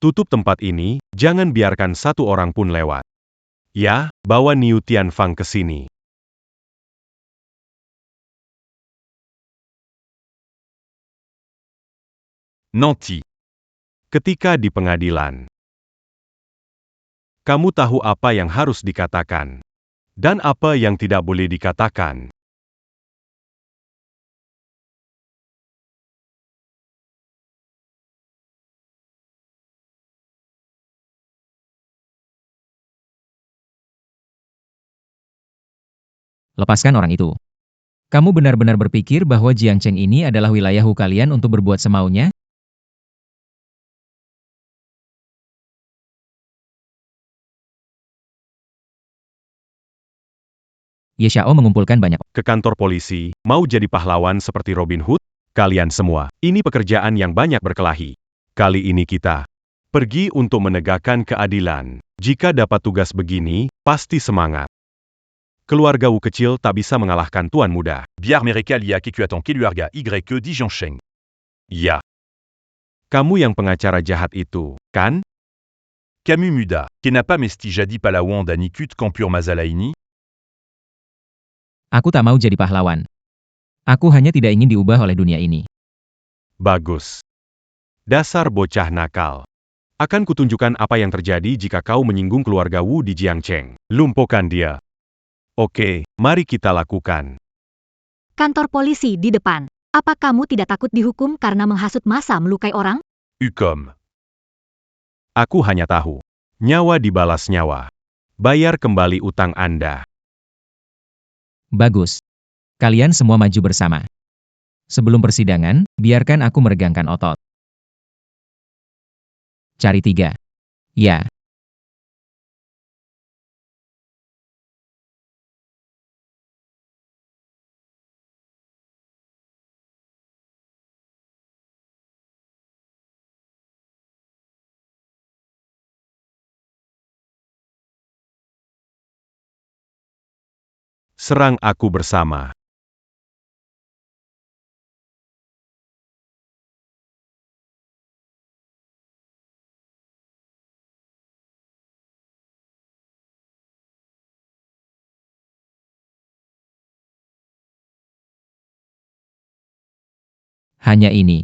Tutup tempat ini, jangan biarkan satu orang pun lewat. Ya, bawa Niu Tianfang ke sini. Nanti. Ketika di pengadilan, kamu tahu apa yang harus dikatakan dan apa yang tidak boleh dikatakan. Lepaskan orang itu. Kamu benar-benar berpikir bahwa Jiangcheng ini adalah wilayah kalian untuk berbuat semaunya? Ye Xiao mengumpulkan banyak. Ke kantor polisi, mau jadi pahlawan seperti Robin Hood? Kalian semua, ini pekerjaan yang banyak berkelahi. Kali ini kita pergi untuk menegakkan keadilan. Jika dapat tugas begini, pasti semangat. Keluarga Wu kecil tak bisa mengalahkan tuan muda. Biar mereka lihat kekuatan keluarga Y di Jiangcheng. Ya. Kamu yang pengacara jahat itu, kan? Camus muda, kenapa mesti jadi pahlawan dan ikut campur masalah ini? Aku tak mau jadi pahlawan. Aku hanya tidak ingin diubah oleh dunia ini. Bagus. Dasar bocah nakal. Akan kutunjukkan apa yang terjadi jika kau menyinggung keluarga Wu di Jiangcheng. Lumpuhkan dia. Oke, mari kita lakukan. Kantor polisi di depan. Apa kamu tidak takut dihukum karena menghasut massa melukai orang? Hucom. Aku hanya tahu. Nyawa dibalas nyawa. Bayar kembali utang Anda. Bagus. Kalian semua maju bersama. Sebelum persidangan, biarkan aku meregangkan otot. Cari 3. Ya. Serang aku bersama. Hanya ini.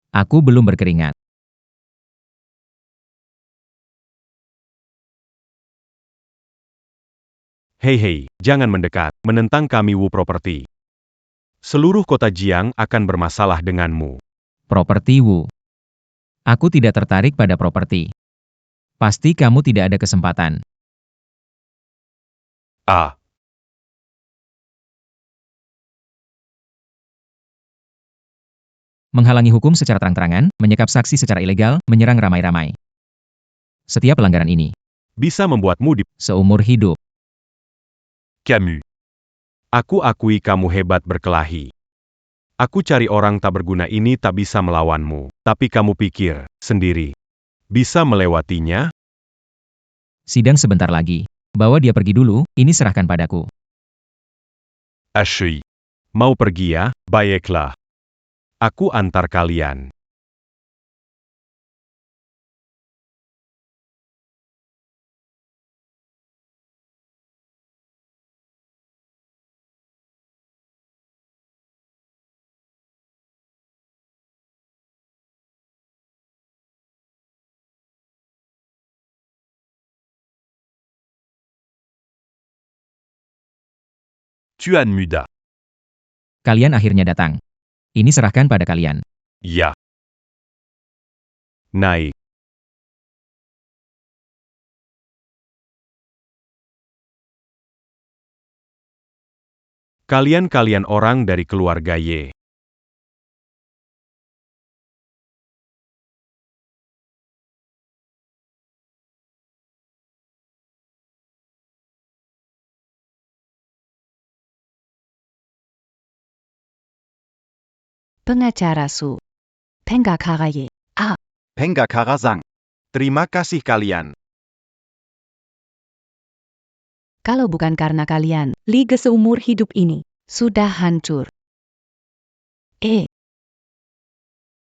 Aku belum berkeringat. Hei, jangan mendekat, menentang kami Wu Property. Seluruh kota Jiang akan bermasalah denganmu. Properti Wu. Aku tidak tertarik pada properti. Pasti kamu tidak ada kesempatan. Ah. Menghalangi hukum secara terang-terangan, menyekap saksi secara ilegal, menyerang ramai-ramai. Setiap pelanggaran ini Bisa membuatmu seumur hidup. Camus. Aku akui kamu hebat berkelahi. Aku cari orang tak berguna ini tak bisa melawanmu. Tapi kamu pikir, sendiri. Bisa melewatinya? Sidang sebentar lagi. Bawa dia pergi dulu, ini serahkan padaku. HI. Mau pergi ya? Baiklah. Aku antar kalian. Tuan Muda. Kalian akhirnya datang. Ini serahkan pada kalian. Ya. Naik. Kalian orang dari keluarga Ye. Pengacara Su. Penggakaraye. Penggakara Sang. Terima kasih kalian. Kalau bukan karena kalian, liga seumur hidup ini sudah hancur.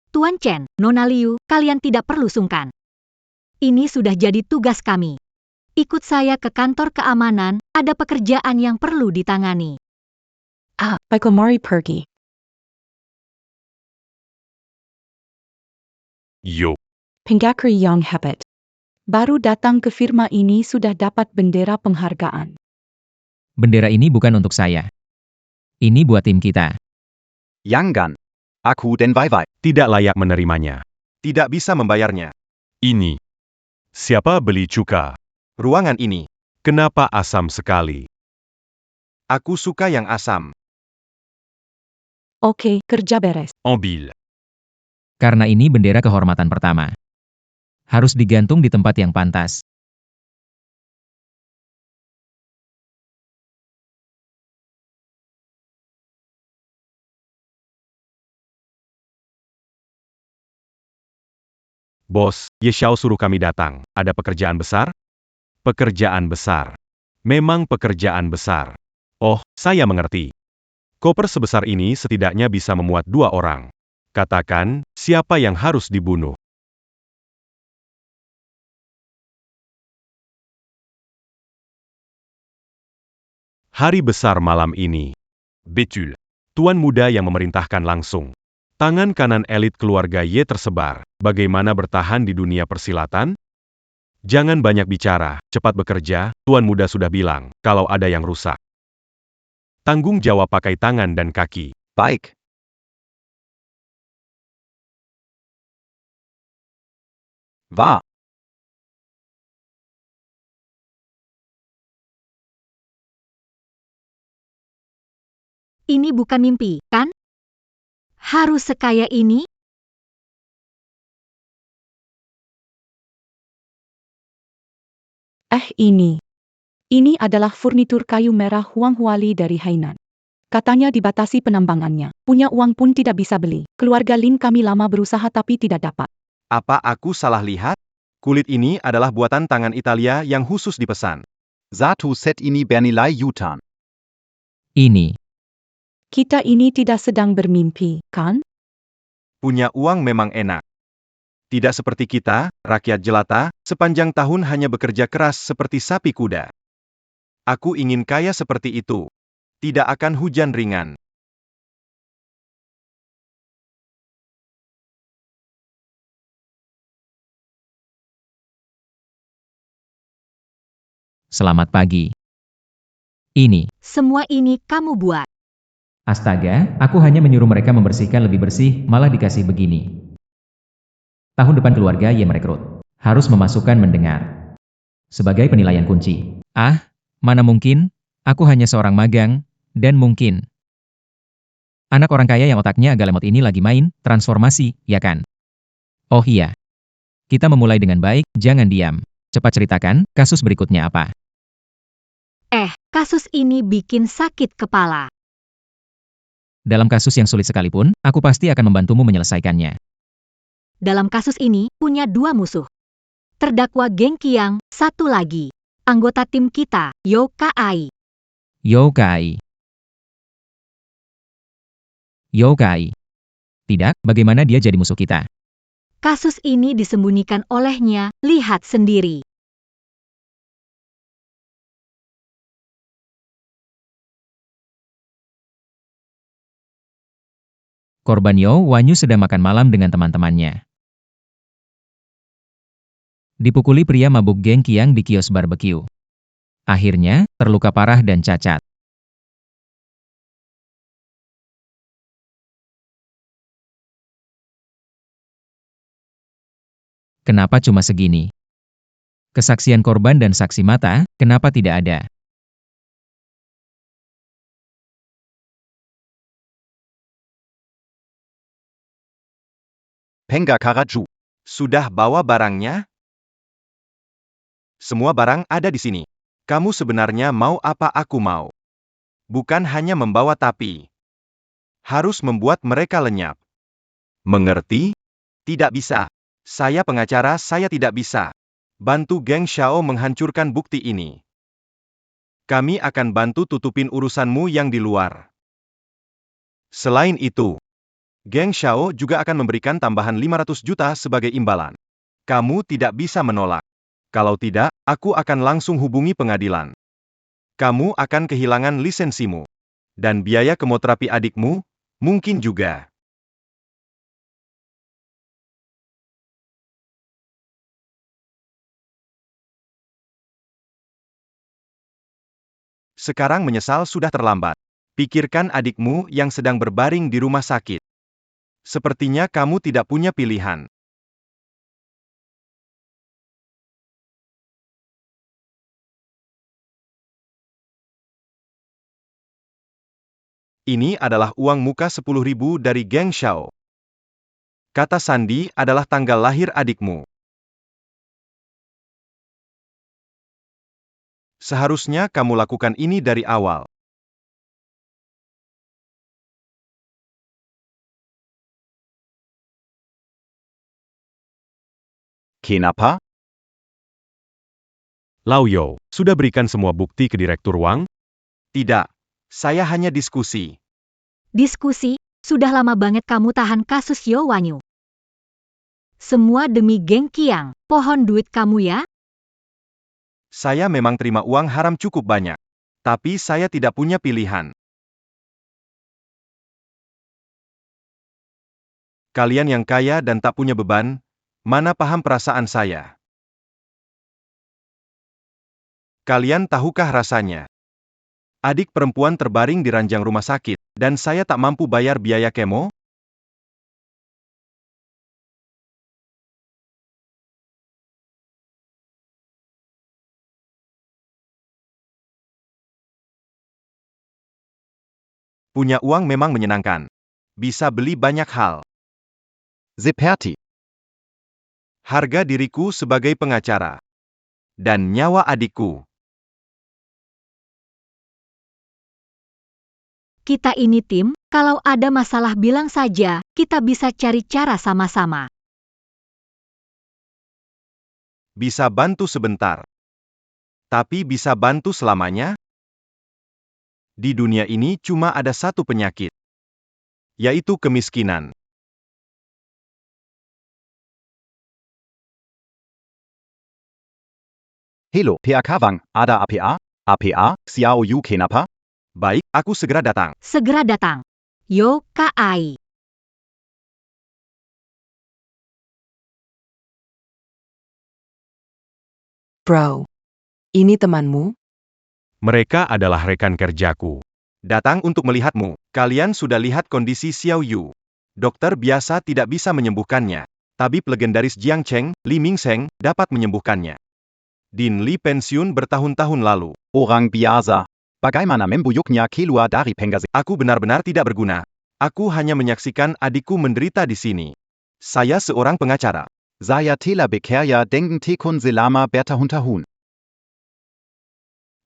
Tuan Chen, Nona Liu, kalian tidak perlu sungkan. Ini sudah jadi tugas kami. Ikut saya ke kantor keamanan, ada pekerjaan yang perlu ditangani. Baiklah mari pergi. Yo. Penggakari yang hebat. Baru datang ke firma ini sudah dapat bendera penghargaan. Bendera ini bukan untuk saya. Ini buat tim kita. Yanggan. Aku den Wai. Tidak layak menerimanya. Tidak bisa membayarnya. Ini. Siapa beli cuka? Ruangan ini. Kenapa asam sekali? Aku suka yang asam. Oke, kerja beres. Ambil. Karena ini bendera kehormatan pertama. Harus digantung di tempat yang pantas. Bos, Ye Xiao suruh kami datang. Ada pekerjaan besar? Pekerjaan besar. Memang pekerjaan besar. Oh, saya mengerti. Koper sebesar ini setidaknya bisa memuat 2 orang. Katakan, siapa yang harus dibunuh? Hari besar malam ini. Bétul. Tuan muda yang memerintahkan langsung. Tangan kanan elit keluarga Ye tersebar. Bagaimana bertahan di dunia persilatan? Jangan banyak bicara, cepat bekerja, Tuan muda sudah bilang, kalau ada yang rusak. Tanggung jawab pakai tangan dan kaki. Baik. Wahr. Ini bukan mimpi, kan? Harus sekaya ini? Ini. Ini adalah furnitur kayu merah Huang Huali dari Hainan. Katanya dibatasi penambangannya. Punya uang pun tidak bisa beli. Keluarga Lin kami lama berusaha tapi tidak dapat. Apa aku salah lihat? Kulit ini adalah buatan tangan Italia yang khusus dipesan. Satu set ini bernilai jutaan. Ini. Kita ini tidak sedang bermimpi, kan? Punya uang memang enak. Tidak seperti kita, rakyat jelata, sepanjang tahun hanya bekerja keras seperti sapi kuda. Aku ingin kaya seperti itu. Tidak akan hujan ringan. Selamat pagi. Ini. Semua ini kamu buat. Astaga, aku hanya menyuruh mereka membersihkan lebih bersih, malah dikasih begini. Tahun depan keluarga Ye merekrut. Harus memasukkan mendengar. Sebagai penilaian kunci. Ah, mana mungkin? Aku hanya seorang magang, dan mungkin. Anak orang kaya yang otaknya agak lemot ini lagi main, transformasi, ya kan? Oh iya. Kita memulai dengan baik, jangan diam. Cepat ceritakan, kasus berikutnya apa? Kasus ini bikin sakit kepala. Dalam kasus yang sulit sekalipun, aku pasti akan membantumu menyelesaikannya. Dalam kasus ini, punya dua musuh. Terdakwa Geng Qiang, satu lagi. Anggota tim kita, Yo Kai. Yo Kai. Yo Kai. Tidak, bagaimana dia jadi musuh kita? Kasus ini disembunyikan olehnya, lihat sendiri. Korban Yo Wanyu sedang makan malam dengan teman-temannya. Dipukuli pria mabuk Geng Qiang di kios barbeque. Akhirnya, terluka parah dan cacat. Kenapa cuma segini? Kesaksian korban dan saksi mata, kenapa tidak ada? Penga Karaju. Sudah bawa barangnya? Semua barang ada di sini. Kamu sebenarnya mau apa aku mau? Bukan hanya membawa tapi harus membuat mereka lenyap. Mengerti? Tidak bisa. Saya pengacara, saya tidak bisa bantu geng Xiao menghancurkan bukti ini. Kami akan bantu tutupin urusanmu yang di luar. Selain itu, Geng Xiao juga akan memberikan tambahan 500 juta sebagai imbalan. Kamu tidak bisa menolak. Kalau tidak, aku akan langsung hubungi pengadilan. Kamu akan kehilangan lisensimu. Dan biaya kemoterapi adikmu, mungkin juga. Sekarang menyesal sudah terlambat. Pikirkan adikmu yang sedang berbaring di rumah sakit. Sepertinya kamu tidak punya pilihan. Ini adalah uang muka 10.000 dari Geng Xiao. Kata sandi adalah tanggal lahir adikmu. Seharusnya kamu lakukan ini dari awal. Kenapa? Lao Yo, sudah berikan semua bukti ke Direktur Wang? Tidak, saya hanya diskusi. Diskusi, sudah lama banget kamu tahan kasus Yo Wanyu. Semua demi Geng Qiang, pohon duit kamu ya? Saya memang terima uang haram cukup banyak. Tapi saya tidak punya pilihan. Kalian yang kaya dan tak punya beban, mana paham perasaan saya? Kalian tahukah rasanya? Adik perempuan terbaring di ranjang rumah sakit, dan saya tak mampu bayar biaya kemo? Punya uang memang menyenangkan. Bisa beli banyak hal. Seperti. Harga diriku sebagai pengacara. Dan nyawa adikku. Kita ini tim, kalau ada masalah bilang saja, kita bisa cari cara sama-sama. Bisa bantu sebentar. Tapi bisa bantu selamanya? Di dunia ini cuma ada satu penyakit. Yaitu kemiskinan. Hello, PAK Wang, Ada APA? APA, Xiao Yu kenapa? Baik, aku segera datang. Segera datang. Yo, Kai. Bro. Ini temanmu? Mereka adalah rekan kerjaku. Datang untuk melihatmu. Kalian sudah lihat kondisi Xiao Yu. Dokter biasa tidak bisa menyembuhkannya. Tabib legendaris Jiang Cheng, Li Mingsheng, dapat menyembuhkannya. Din Li pensiun bertahun-tahun lalu. Orang biasa. Bagaimana membuyuknya keluar dari pengajian? Aku benar-benar tidak berguna. Aku hanya menyaksikan adikku menderita di sini. Saya seorang pengacara. Saya telah bekerja dengan tekun selama bertahun-tahun.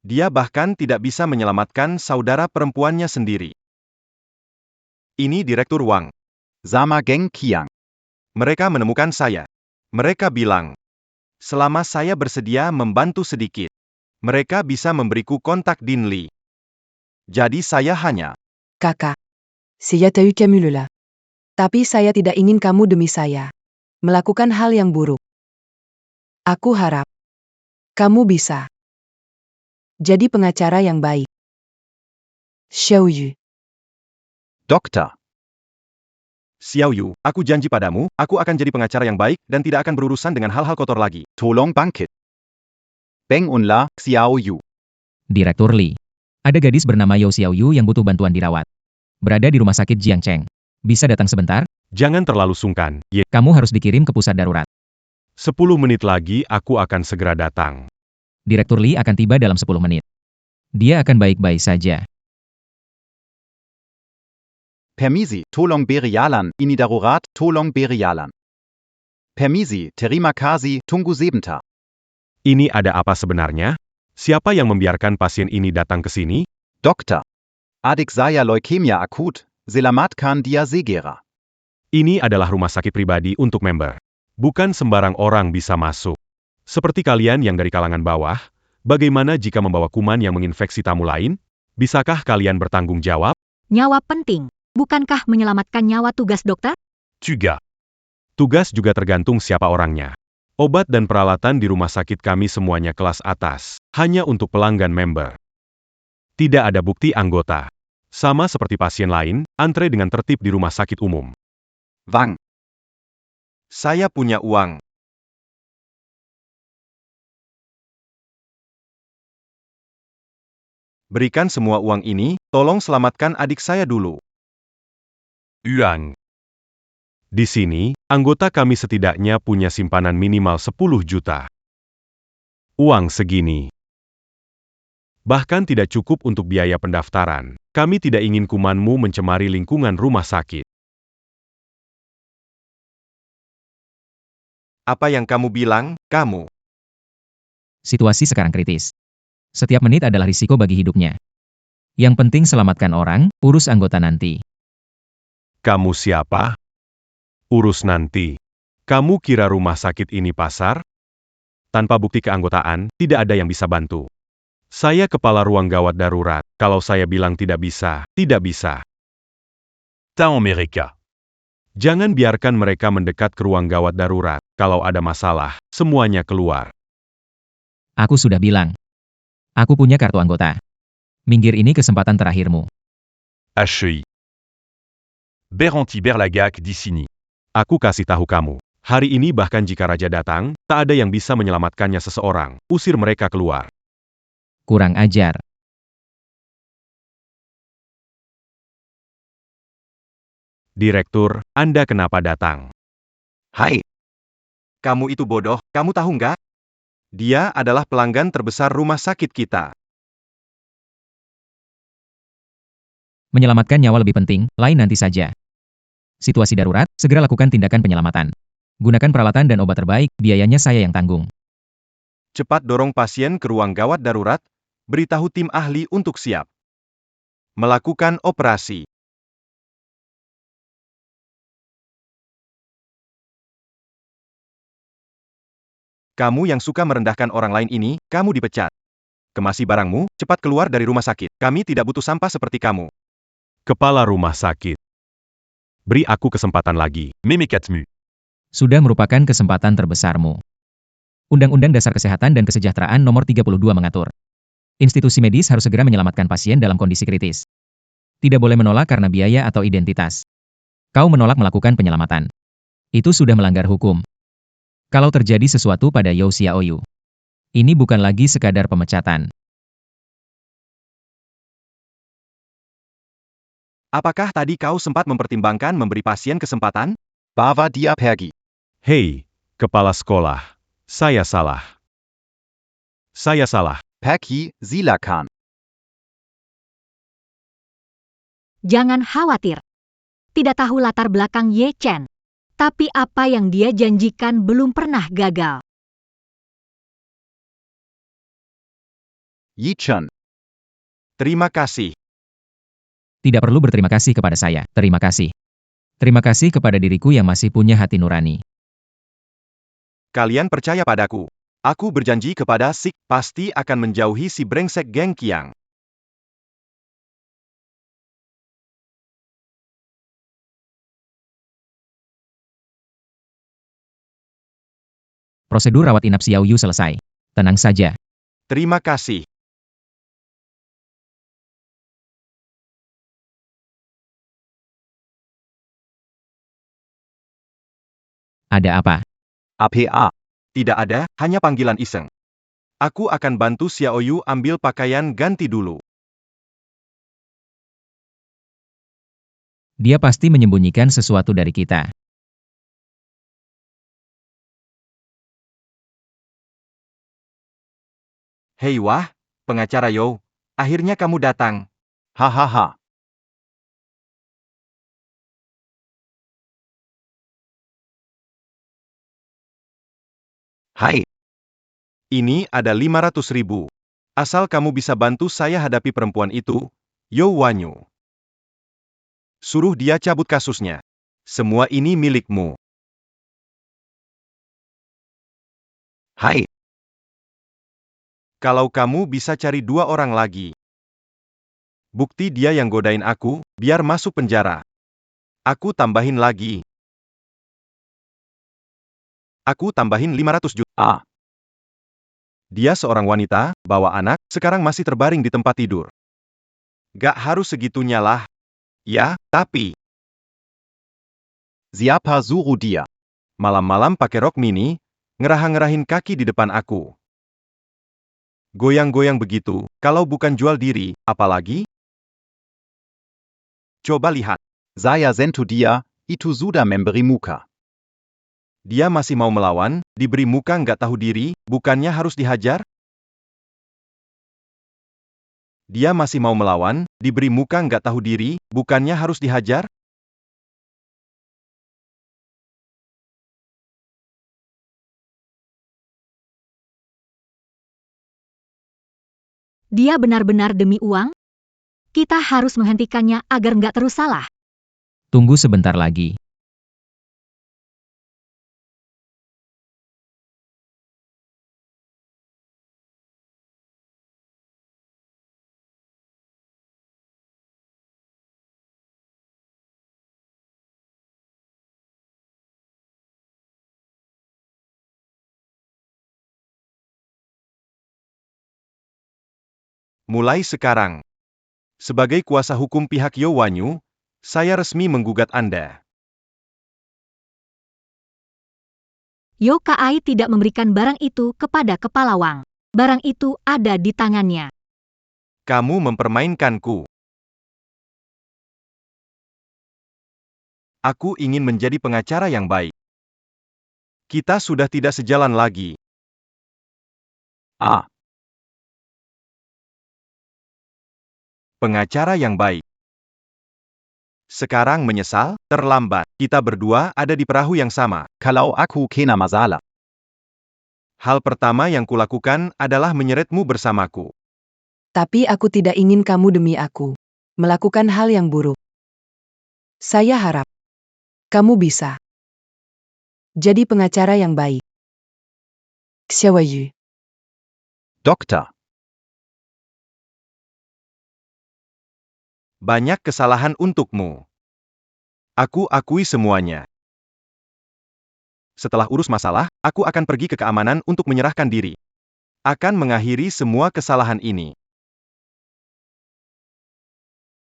Dia bahkan tidak bisa menyelamatkan saudara perempuannya sendiri. Ini Direktur Wang. Sama Geng Qiang. Mereka menemukan saya. Mereka bilang, selama saya bersedia membantu sedikit, mereka bisa memberiku kontak Din Li. Jadi saya hanya, Kakak. Saya tahu kamu lelah. Tapi saya tidak ingin kamu demi saya melakukan hal yang buruk. Aku harap kamu bisa jadi pengacara yang baik. Xiao Yu. Dokter. Xiao Yu, aku janji padamu, aku akan jadi pengacara yang baik dan tidak akan berurusan dengan hal-hal kotor lagi. Tolong bangkit. Beng Unla, Xiao Yu. Direktur Li. Ada gadis bernama Yao Xiaoyu yang butuh bantuan dirawat. Berada di rumah sakit Jiang Cheng. Bisa datang sebentar? Jangan terlalu sungkan, Ye. Kamu harus dikirim ke pusat darurat. 10 menit lagi aku akan segera datang. Direktur Li akan tiba dalam 10 menit. Dia akan baik-baik saja. Permisi, tolong beri jalan, ini darurat, tolong beri jalan. Permisi, terima kasih, tunggu sebentar. Ini ada apa sebenarnya? Siapa yang membiarkan pasien ini datang ke sini? Dokter. Adik saya leukemia akut, selamatkan dia segera. Ini adalah rumah sakit pribadi untuk member. Bukan sembarang orang bisa masuk. Seperti kalian yang dari kalangan bawah, bagaimana jika membawa kuman yang menginfeksi tamu lain? Bisakah kalian bertanggung jawab? Nyawa penting. Bukankah menyelamatkan nyawa tugas dokter? Tuga. Tugas juga tergantung siapa orangnya. Obat dan peralatan di rumah sakit kami semuanya kelas atas, hanya untuk pelanggan member. Tidak ada bukti anggota. Sama seperti pasien lain, antre dengan tertib di rumah sakit umum. Wang. Saya punya uang. Berikan semua uang ini, tolong selamatkan adik saya dulu. Yuan. Di sini, anggota kami setidaknya punya simpanan minimal 10 juta. Uang segini. Bahkan tidak cukup untuk biaya pendaftaran. Kami tidak ingin kumanmu mencemari lingkungan rumah sakit. Apa yang kamu bilang, kamu? Situasi sekarang kritis. Setiap menit adalah risiko bagi hidupnya. Yang penting selamatkan orang, urus anggota nanti. Kamu siapa? Urus nanti. Kamu kira rumah sakit ini pasar? Tanpa bukti keanggotaan, tidak ada yang bisa bantu. Saya kepala ruang gawat darurat. Kalau saya bilang tidak bisa, tidak bisa. Ta America. Jangan biarkan mereka mendekat ke ruang gawat darurat. Kalau ada masalah, semuanya keluar. Aku sudah bilang. Aku punya kartu anggota. Minggir, ini kesempatan terakhirmu. HEI. Beranti Berlagac di sini. Aku kasih tahu kamu. Hari ini bahkan jika raja datang, tak ada yang bisa menyelamatkannya seseorang. Usir mereka keluar. Kurang ajar. Direktur, Anda kenapa datang? Hai. Kamu itu bodoh, kamu tahu nggak? Dia adalah pelanggan terbesar rumah sakit kita. Menyelamatkan nyawa lebih penting, lain nanti saja. Situasi darurat, segera lakukan tindakan penyelamatan. Gunakan peralatan dan obat terbaik, biayanya saya yang tanggung. Cepat dorong pasien ke ruang gawat darurat, beritahu tim ahli untuk siap. Melakukan operasi. Kamu yang suka merendahkan orang lain ini, kamu dipecat. Kemasi barangmu, cepat keluar dari rumah sakit. Kami tidak butuh sampah seperti kamu. Kepala rumah sakit. Beri aku kesempatan lagi. Mémé Katmu. Sudah merupakan kesempatan terbesarmu. Undang-Undang Dasar Kesehatan dan Kesejahteraan Nomor 32 mengatur. Institusi medis harus segera menyelamatkan pasien dalam kondisi kritis. Tidak boleh menolak karena biaya atau identitas. Kau menolak melakukan penyelamatan. Itu sudah melanggar hukum. Kalau terjadi sesuatu pada You Xiaoyu, ini bukan lagi sekadar pemecatan. Apakah tadi kau sempat mempertimbangkan memberi pasien kesempatan? Bava dia pergi. Hei, kepala sekolah. Saya salah. Saya salah. Pergi, silakan. Jangan khawatir. Tidak tahu latar belakang Ye Chen. Tapi apa yang dia janjikan belum pernah gagal. Yi Chen. Terima kasih. Tidak perlu berterima kasih kepada saya, terima kasih. Terima kasih kepada diriku yang masih punya hati nurani. Kalian percaya padaku. Aku berjanji kepada Sik, pasti akan menjauhi si brengsek geng Qiang. Prosedur rawat inap Xiaoyu selesai. Tenang saja. Terima kasih. Ada apa? APA. Tidak ada, hanya panggilan iseng. Aku akan bantu Xiaoyu ambil pakaian ganti dulu. Dia pasti menyembunyikan sesuatu dari kita. Hei wah, pengacara Yo. Akhirnya kamu datang. Hahaha. Hai. Ini ada 500.000. Asal kamu bisa bantu saya hadapi perempuan itu, Yo Wanyu. Suruh dia cabut kasusnya. Semua ini milikmu. Hai. Kalau kamu bisa cari 2 orang lagi. Bukti dia yang godain aku, biar masuk penjara. Aku tambahin lagi. Aku tambahin 500 juta. Dia seorang wanita, bawa anak, sekarang masih terbaring di tempat tidur. Gak harus segitunya lah. Ya, tapi Siapa suruh dia? malam-malam pakai rok mini, ngerah-ngerahin kaki di depan aku. Goyang-goyang begitu, kalau bukan jual diri, apalagi? Coba lihat. Saya sentu dia, itu sudah memberi muka. Dia masih mau melawan, diberi muka nggak tahu diri, bukannya harus dihajar? Dia masih mau melawan, diberi muka nggak tahu diri, bukannya harus dihajar? Dia benar-benar demi uang? Kita harus menghentikannya agar nggak terus salah. Tunggu sebentar lagi. Mulai sekarang. Sebagai kuasa hukum pihak Yo Wanyu, saya resmi menggugat Anda. Yau Kai tidak memberikan barang itu kepada kepala Wang. Barang itu ada di tangannya. Kamu mempermainkanku. Aku ingin menjadi pengacara yang baik. Kita sudah tidak sejalan lagi. Ah, Pengacara yang baik. Sekarang menyesal, terlambat. Kita berdua ada di perahu yang sama. kalau aku kena masalah. Hal pertama yang kulakukan adalah menyeretmu bersamaku. Tapi aku tidak ingin kamu demi aku melakukan hal yang buruk. Saya harap kamu bisa jadi pengacara yang baik. Xiaoyu. Doktor, Banyak kesalahan untukmu. Aku akui semuanya. Setelah urus masalah, aku akan pergi ke keamanan untuk menyerahkan diri. Akan mengakhiri semua kesalahan ini.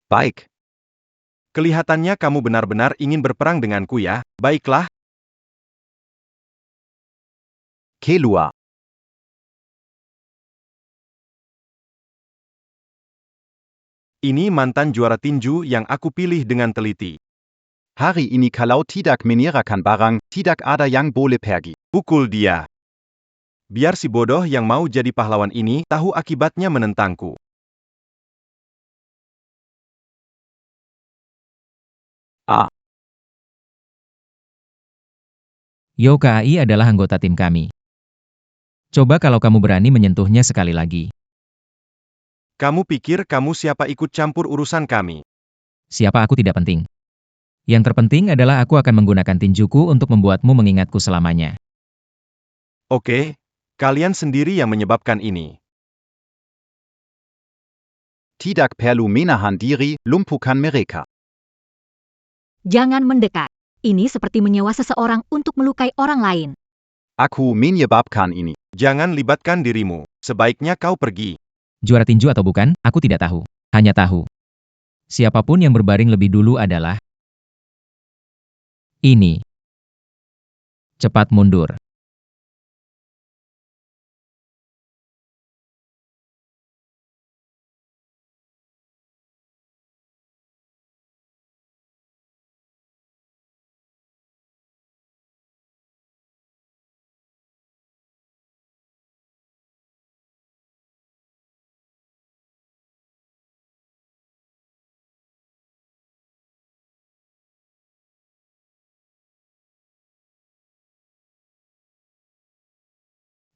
baik. Kelihatannya kamu benar-benar ingin berperang denganku ya. Baiklah, Kelua, ini mantan juara tinju yang aku pilih dengan teliti. hari ini kalau tidak menyerahkan barang, tidak ada yang boleh pergi. Pukul dia. Biar si bodoh yang mau jadi pahlawan ini tahu akibatnya menentangku. Ah, Yau Kai adalah anggota tim kami. Coba kalau kamu berani menyentuhnya sekali lagi. Kamu pikir kamu siapa ikut campur urusan kami? Siapa aku tidak penting. Yang terpenting adalah aku akan menggunakan tinjuku untuk membuatmu mengingatku selamanya. Oke, kalian sendiri yang menyebabkan ini. tidak perlu menahan diri, lumpuhkan mereka. Jangan mendekat. Ini seperti menyewa seseorang untuk melukai orang lain. Aku menyebabkan ini. Jangan libatkan dirimu. Sebaiknya kau pergi. Juara tinju atau bukan, aku tidak tahu. Hanya tahu. Siapapun yang berbaring lebih dulu adalah ini. Cepat mundur.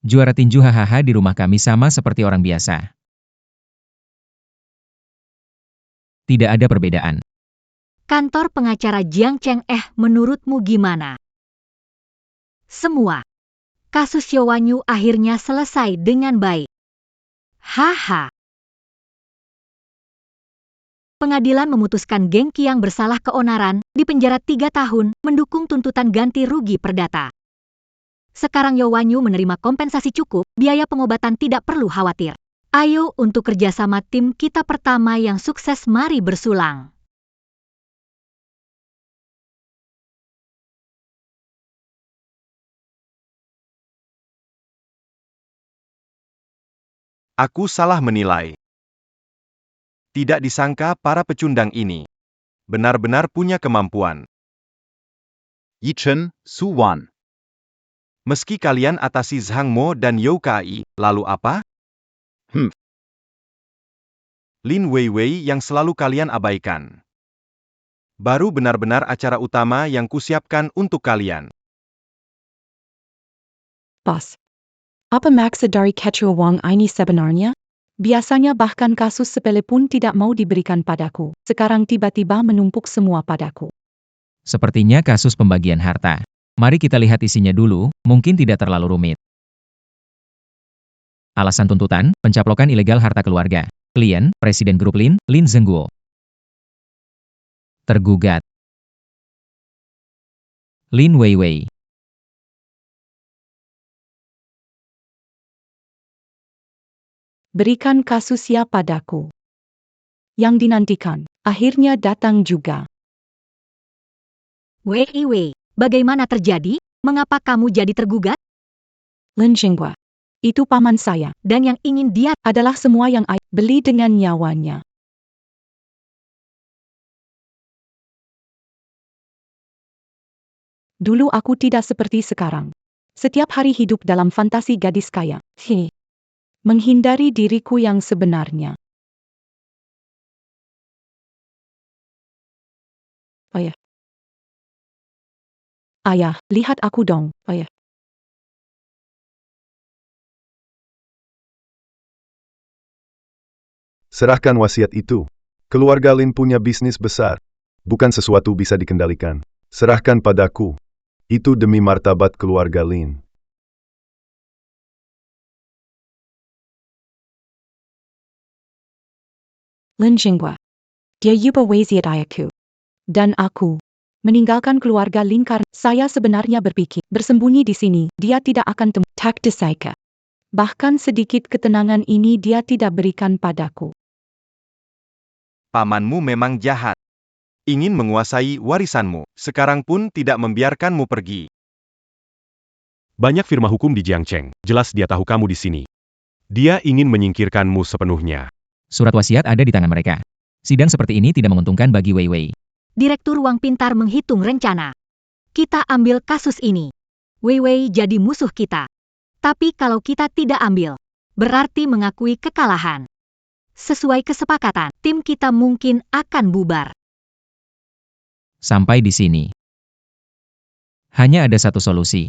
Juara tinju hahaha di rumah kami sama seperti orang biasa. Tidak ada perbedaan. Kantor pengacara Jiang Cheng menurutmu gimana? Semua. Kasus Yau Wanyu akhirnya selesai dengan baik. Haha. Pengadilan memutuskan Geng Qiang bersalah keonaran, dipenjara 3 tahun, mendukung tuntutan ganti rugi perdata. Sekarang Yau Wanyu menerima kompensasi cukup, biaya pengobatan tidak perlu khawatir. Ayo untuk kerjasama tim kita pertama yang sukses, mari bersulang. Aku salah menilai. Tidak disangka para pecundang ini benar-benar punya kemampuan. Yichen, Su Wan. Meski kalian atasi Zhang Mo dan Yau Kai, lalu apa? Lin Weiwei yang selalu kalian abaikan. Baru benar-benar acara utama yang kusiapkan untuk kalian. Bos. Apa maksud dari ketua Wang ini sebenarnya? Biasanya bahkan kasus sepele pun tidak mau diberikan padaku. Sekarang tiba-tiba menumpuk semua padaku. Sepertinya kasus pembagian harta. Mari kita lihat isinya dulu, mungkin tidak terlalu rumit. Alasan tuntutan, pencaplokan ilegal harta keluarga. Klien, Presiden Grup Lin, Lin Zhengguo. Tergugat. Lin Weiwei. Berikan kasusnya padaku. Yang dinantikan, akhirnya datang juga. Weiwei, bagaimana terjadi? Mengapa kamu jadi tergugat? Lin Xinghua. Itu paman saya. Dan yang ingin dia Adalah semua yang ayah beli dengan nyawanya. Dulu aku tidak seperti sekarang. Setiap hari hidup dalam fantasi gadis kaya. Menghindari diriku yang sebenarnya. Ayah. Ayah, lihat aku dong, ayah. Serahkan wasiat itu. Keluarga Lin punya bisnis besar. Bukan sesuatu bisa dikendalikan. Serahkan padaku. Itu demi martabat keluarga Lin. Lin Xinghua. Dia yuba wasiat ayahku. Dan aku meninggalkan keluarga Lin karena saya sebenarnya berpikir bersembunyi di sini, dia tidak akan tak desaika. Bahkan sedikit ketenangan ini dia tidak berikan padaku. Pamanmu memang jahat. Ingin menguasai warisanmu, sekarang pun tidak membiarkanmu pergi. Banyak firma hukum di Jiangcheng, jelas dia tahu kamu di sini. Dia ingin menyingkirkanmu sepenuhnya. Surat wasiat ada di tangan mereka. Sidang seperti ini tidak menguntungkan bagi Wei Wei. Direktur Wang pintar menghitung rencana. Kita ambil kasus ini. Wei Wei jadi musuh kita. Tapi kalau kita tidak ambil, berarti mengakui kekalahan. Sesuai kesepakatan, tim kita mungkin akan bubar. Sampai di sini. Hanya ada satu solusi.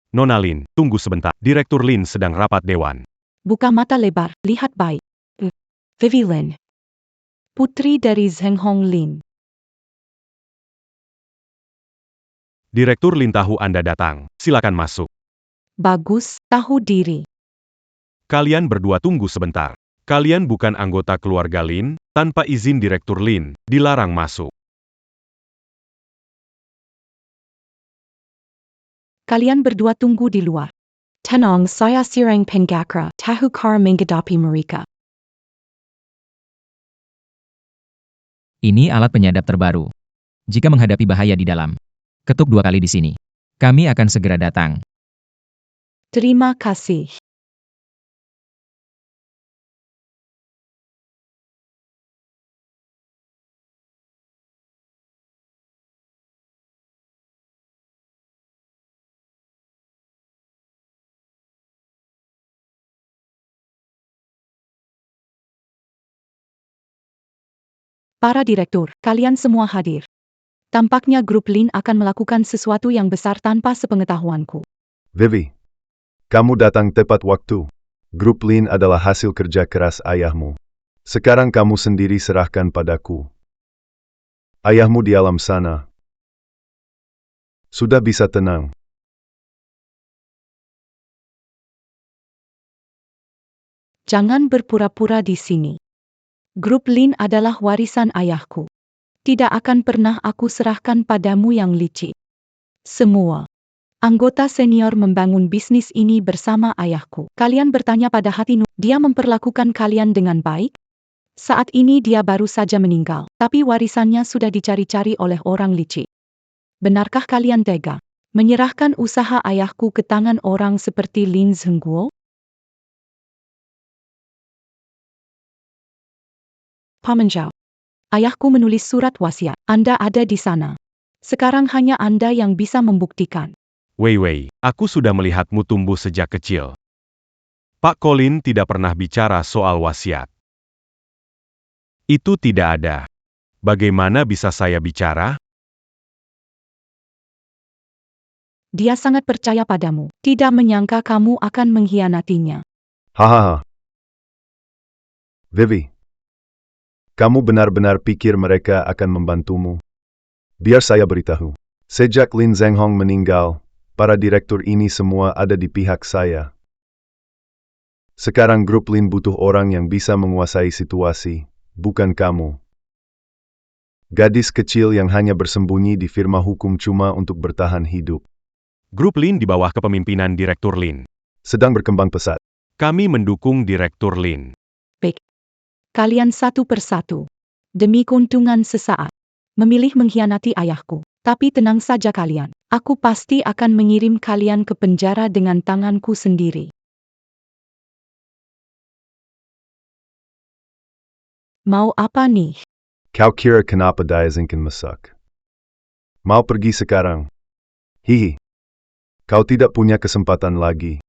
Nona Lin, tunggu sebentar. Direktur Lin sedang rapat dewan. Buka mata lebar, lihat baik. Vivi Lin. Putri dari Zheng Hong Lin. Direktur Lin tahu Anda datang. Silakan masuk. Bagus, tahu diri. Kalian berdua tunggu sebentar. Kalian bukan anggota keluarga Lin, tanpa izin Direktur Lin, dilarang masuk. Kalian berdua tunggu di luar. Tenang, saya Sirang Penggakra, tahu cara menghadapi mereka. Ini alat penyadap terbaru. Jika menghadapi bahaya di dalam, ketuk 2 kali di sini. Kami akan segera datang. Terima kasih. Para direktur, kalian semua hadir. Tampaknya grup Lin akan melakukan sesuatu yang besar tanpa sepengetahuanku. Vivi, kamu datang tepat waktu. Grup Lin adalah hasil kerja keras ayahmu. Sekarang kamu sendiri serahkan padaku. Ayahmu di alam sana. Sudah bisa tenang. Jangan berpura-pura di sini. Grup Lin adalah warisan ayahku. Tidak akan pernah aku serahkan padamu yang licik. Semua anggota senior membangun bisnis ini bersama ayahku. Kalian bertanya pada hati nurani, dia memperlakukan kalian dengan baik? Saat ini dia baru saja meninggal, tapi warisannya sudah dicari-cari oleh orang licik. Benarkah kalian tega menyerahkan usaha ayahku ke tangan orang seperti Lin Zhengguo? Paman Zhao. Ayahku menulis surat wasiat. Anda ada di sana. Sekarang hanya Anda yang bisa membuktikan. Wei Wei, aku sudah melihatmu tumbuh sejak kecil. Pak Colin tidak pernah bicara soal wasiat. Itu tidak ada. Bagaimana bisa saya bicara? Dia sangat percaya padamu. Tidak menyangka kamu akan mengkhianatinya. Hahaha. Vivi, kamu benar-benar pikir mereka akan membantumu? Biar saya beritahu. Sejak Lin Zhenghong meninggal, para direktur ini semua ada di pihak saya. Sekarang grup Lin butuh orang yang bisa menguasai situasi, bukan kamu. Gadis kecil yang hanya bersembunyi di firma hukum cuma untuk bertahan hidup. Grup Lin di bawah kepemimpinan Direktur Lin. Sedang berkembang pesat. Kami mendukung Direktur Lin. Baik. Kalian satu persatu. Demi keuntungan sesaat. Memilih mengkhianati ayahku. Tapi tenang saja kalian. Aku pasti akan mengirim kalian ke penjara dengan tanganku sendiri. Mau apa nih? Kau kira kenapa diizinkan masuk? Mau pergi sekarang? Hihi. Kau tidak punya kesempatan lagi.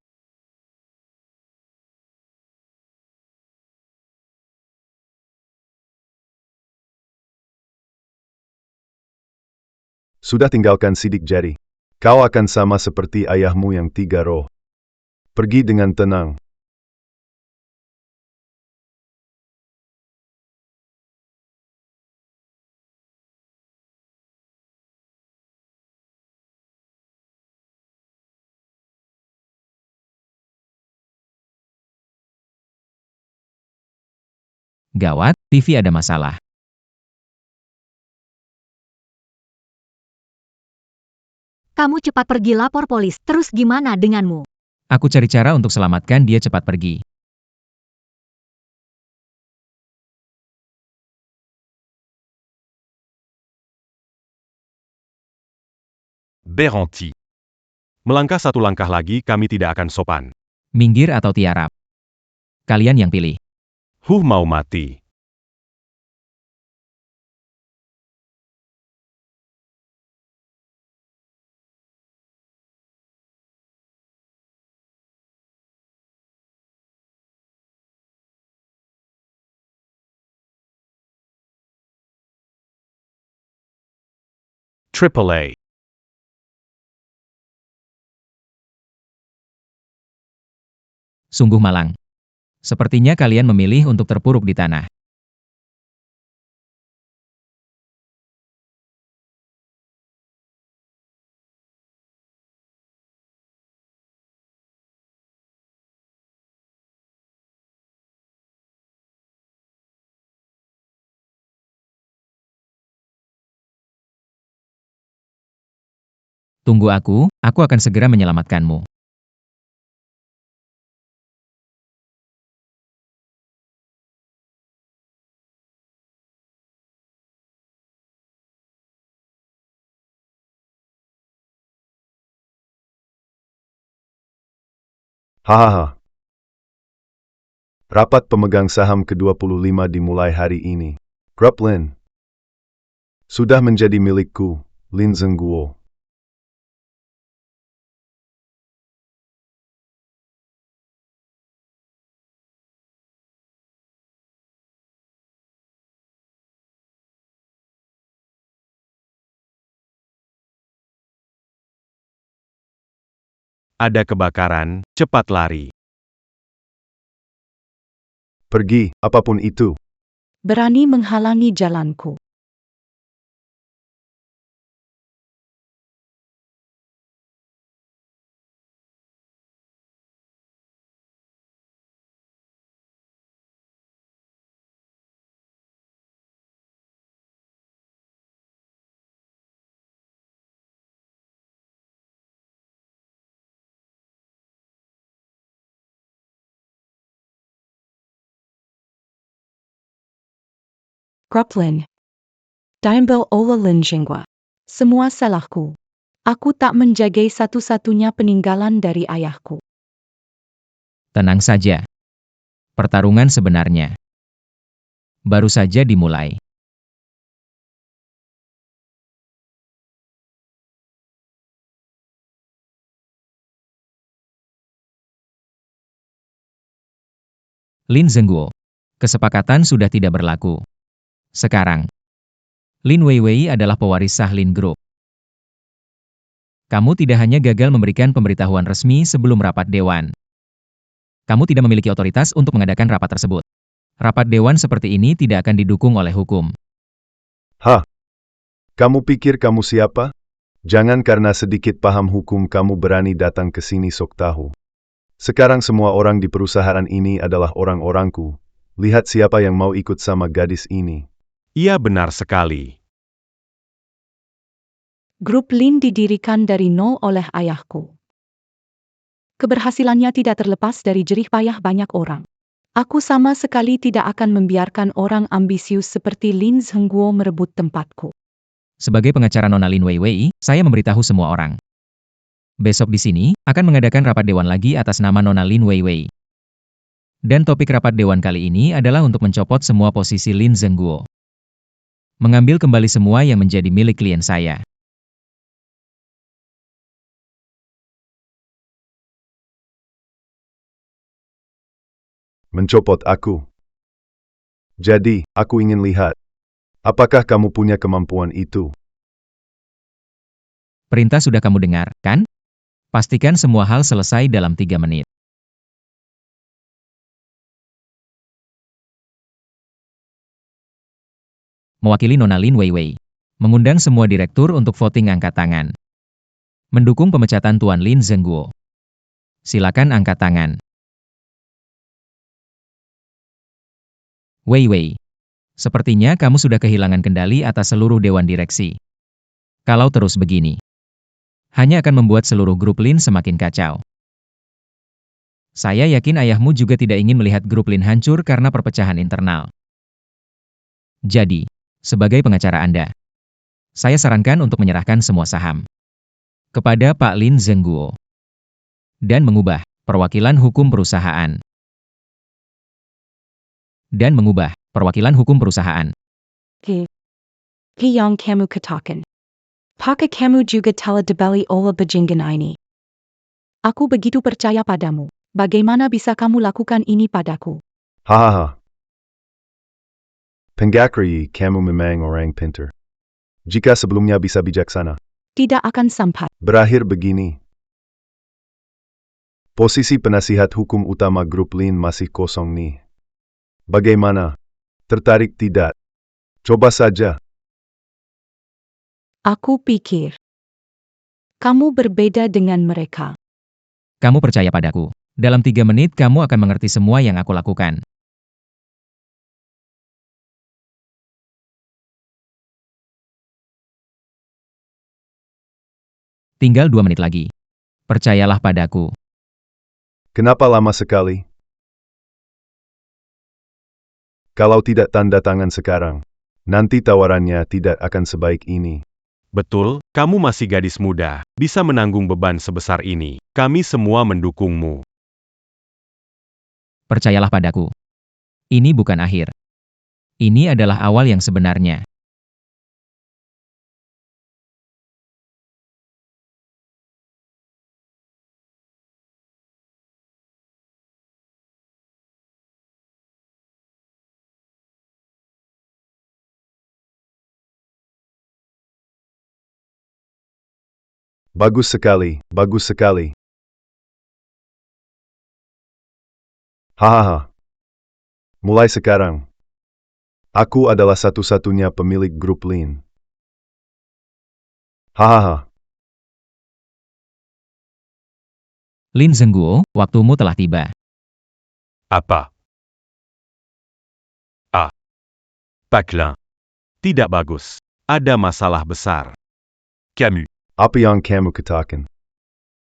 Sudah tinggalkan sidik jari. Kau akan sama seperti ayahmu yang 3 roh. Pergi dengan tenang. Gawat, TV ada masalah. Kamu cepat pergi lapor polis, terus gimana denganmu? Aku cari cara untuk selamatkan dia cepat pergi. Beranti. Melangkah satu langkah lagi kami tidak akan sopan. Minggir atau tiarap. Kalian yang pilih. Mau mati. Triple A. Sungguh malang. Sepertinya kalian memilih untuk terpuruk di tanah. Tunggu aku akan segera menyelamatkanmu. Hahaha. Rapat pemegang saham ke-25 dimulai hari ini. Grup Lin sudah menjadi milikku, Lin Zhenguo. Ada kebakaran, cepat lari. Pergi, apapun itu. Berani menghalangi jalanku. Grup Lin. Diambil oleh Lin Zhenghua. Semua salahku. Aku tak menjaga satu-satunya peninggalan dari ayahku. Tenang saja. Pertarungan sebenarnya baru saja dimulai. Lin Zhenguo. Kesepakatan sudah tidak berlaku. Sekarang, Lin Weiwei adalah pewaris sah Lin Group. Kamu tidak hanya gagal memberikan pemberitahuan resmi sebelum rapat dewan. Kamu tidak memiliki otoritas untuk mengadakan rapat tersebut. Rapat dewan seperti ini tidak akan didukung oleh hukum. Kamu pikir kamu siapa? Jangan karena sedikit paham hukum kamu berani datang ke sini sok tahu. Sekarang semua orang di perusahaan ini adalah orang-orangku. Lihat siapa yang mau ikut sama gadis ini. Iya benar sekali. Grup Lin didirikan dari nol oleh ayahku. Keberhasilannya tidak terlepas dari jerih payah banyak orang. Aku sama sekali tidak akan membiarkan orang ambisius seperti Lin Zhengguo merebut tempatku. Sebagai pengacara Nona Lin Weiwei, saya memberitahu semua orang. Besok di sini, akan mengadakan rapat dewan lagi atas nama Nona Lin Weiwei. Dan topik rapat dewan kali ini adalah untuk mencopot semua posisi Lin Zhengguo. Mengambil kembali semua yang menjadi milik klien saya. Mencopot aku. Jadi, aku ingin lihat. Apakah kamu punya kemampuan itu? Perintah sudah kamu dengar, kan? Pastikan semua hal selesai dalam 3 menit. Mewakili Nona Lin Weiwei. Mengundang semua direktur untuk voting angkat tangan. Mendukung pemecatan Tuan Lin Zhengguo. Silakan angkat tangan. Weiwei. Sepertinya kamu sudah kehilangan kendali atas seluruh dewan direksi. Kalau terus begini, hanya akan membuat seluruh grup Lin semakin kacau. Saya yakin ayahmu juga tidak ingin melihat grup Lin hancur karena perpecahan internal. Jadi, sebagai pengacara Anda, saya sarankan untuk menyerahkan semua saham kepada Pak Lin Zhengguo dan mengubah perwakilan hukum perusahaan. Yang kamu katakan. Pakai kamu juga telah dibeli oleh bajingan ini. Aku begitu percaya padamu. Bagaimana bisa kamu lakukan ini padaku? Hahaha. Penggakri, kamu memang orang pintar. Jika sebelumnya bisa bijaksana. Tidak akan sampai. Berakhir begini. Posisi penasihat hukum utama grup Lin masih kosong nih. Bagaimana? Tertarik tidak? Coba saja. Aku pikir kamu berbeda dengan mereka. Kamu percaya padaku. Dalam 3 menit kamu akan mengerti semua yang aku lakukan. Tinggal 2 menit lagi. Percayalah padaku. Kenapa lama sekali? Kalau tidak tanda tangan sekarang, nanti tawarannya tidak akan sebaik ini. Betul, kamu masih gadis muda, bisa menanggung beban sebesar ini. Kami semua mendukungmu. Percayalah padaku. Ini bukan akhir. Ini adalah awal yang sebenarnya. Bagus sekali, bagus sekali. Hahaha. Mulai sekarang, aku adalah satu-satunya pemilik grup Lin. Hahaha. Lin Zhengguo, waktumu telah tiba. Apa? Paclin. Tidak bagus. Ada masalah besar. Camus. Apa yang kamu katakan?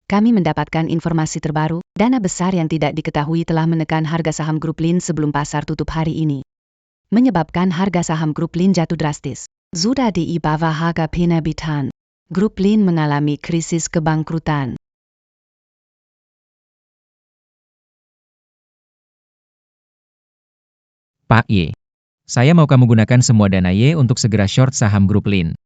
Kami mendapatkan informasi terbaru, dana besar yang tidak diketahui telah menekan harga saham grup Lin sebelum pasar tutup hari ini. Menyebabkan harga saham grup Lin jatuh drastis. Sudah di bawah harga penerbitan. Grup Lin mengalami krisis kebangkrutan. Pak Ye. Saya mau kamu gunakan semua dana Ye untuk segera short saham grup Lin.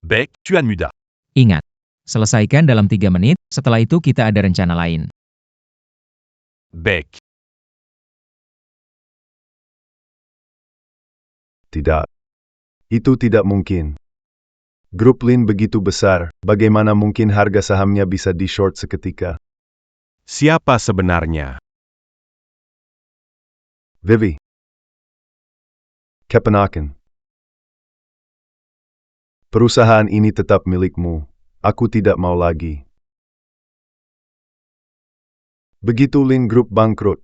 Bec, Tuan Muda. Ingat, selesaikan dalam 3 menit, setelah itu kita ada rencana lain. Bec. Tidak. Itu tidak mungkin. Grup Lin begitu besar, bagaimana mungkin harga sahamnya bisa di-short seketika? Siapa sebenarnya? Vivi. Keponakan. Perusahaan ini tetap milikmu. Aku tidak mau lagi. Begitu Lin Group bangkrut,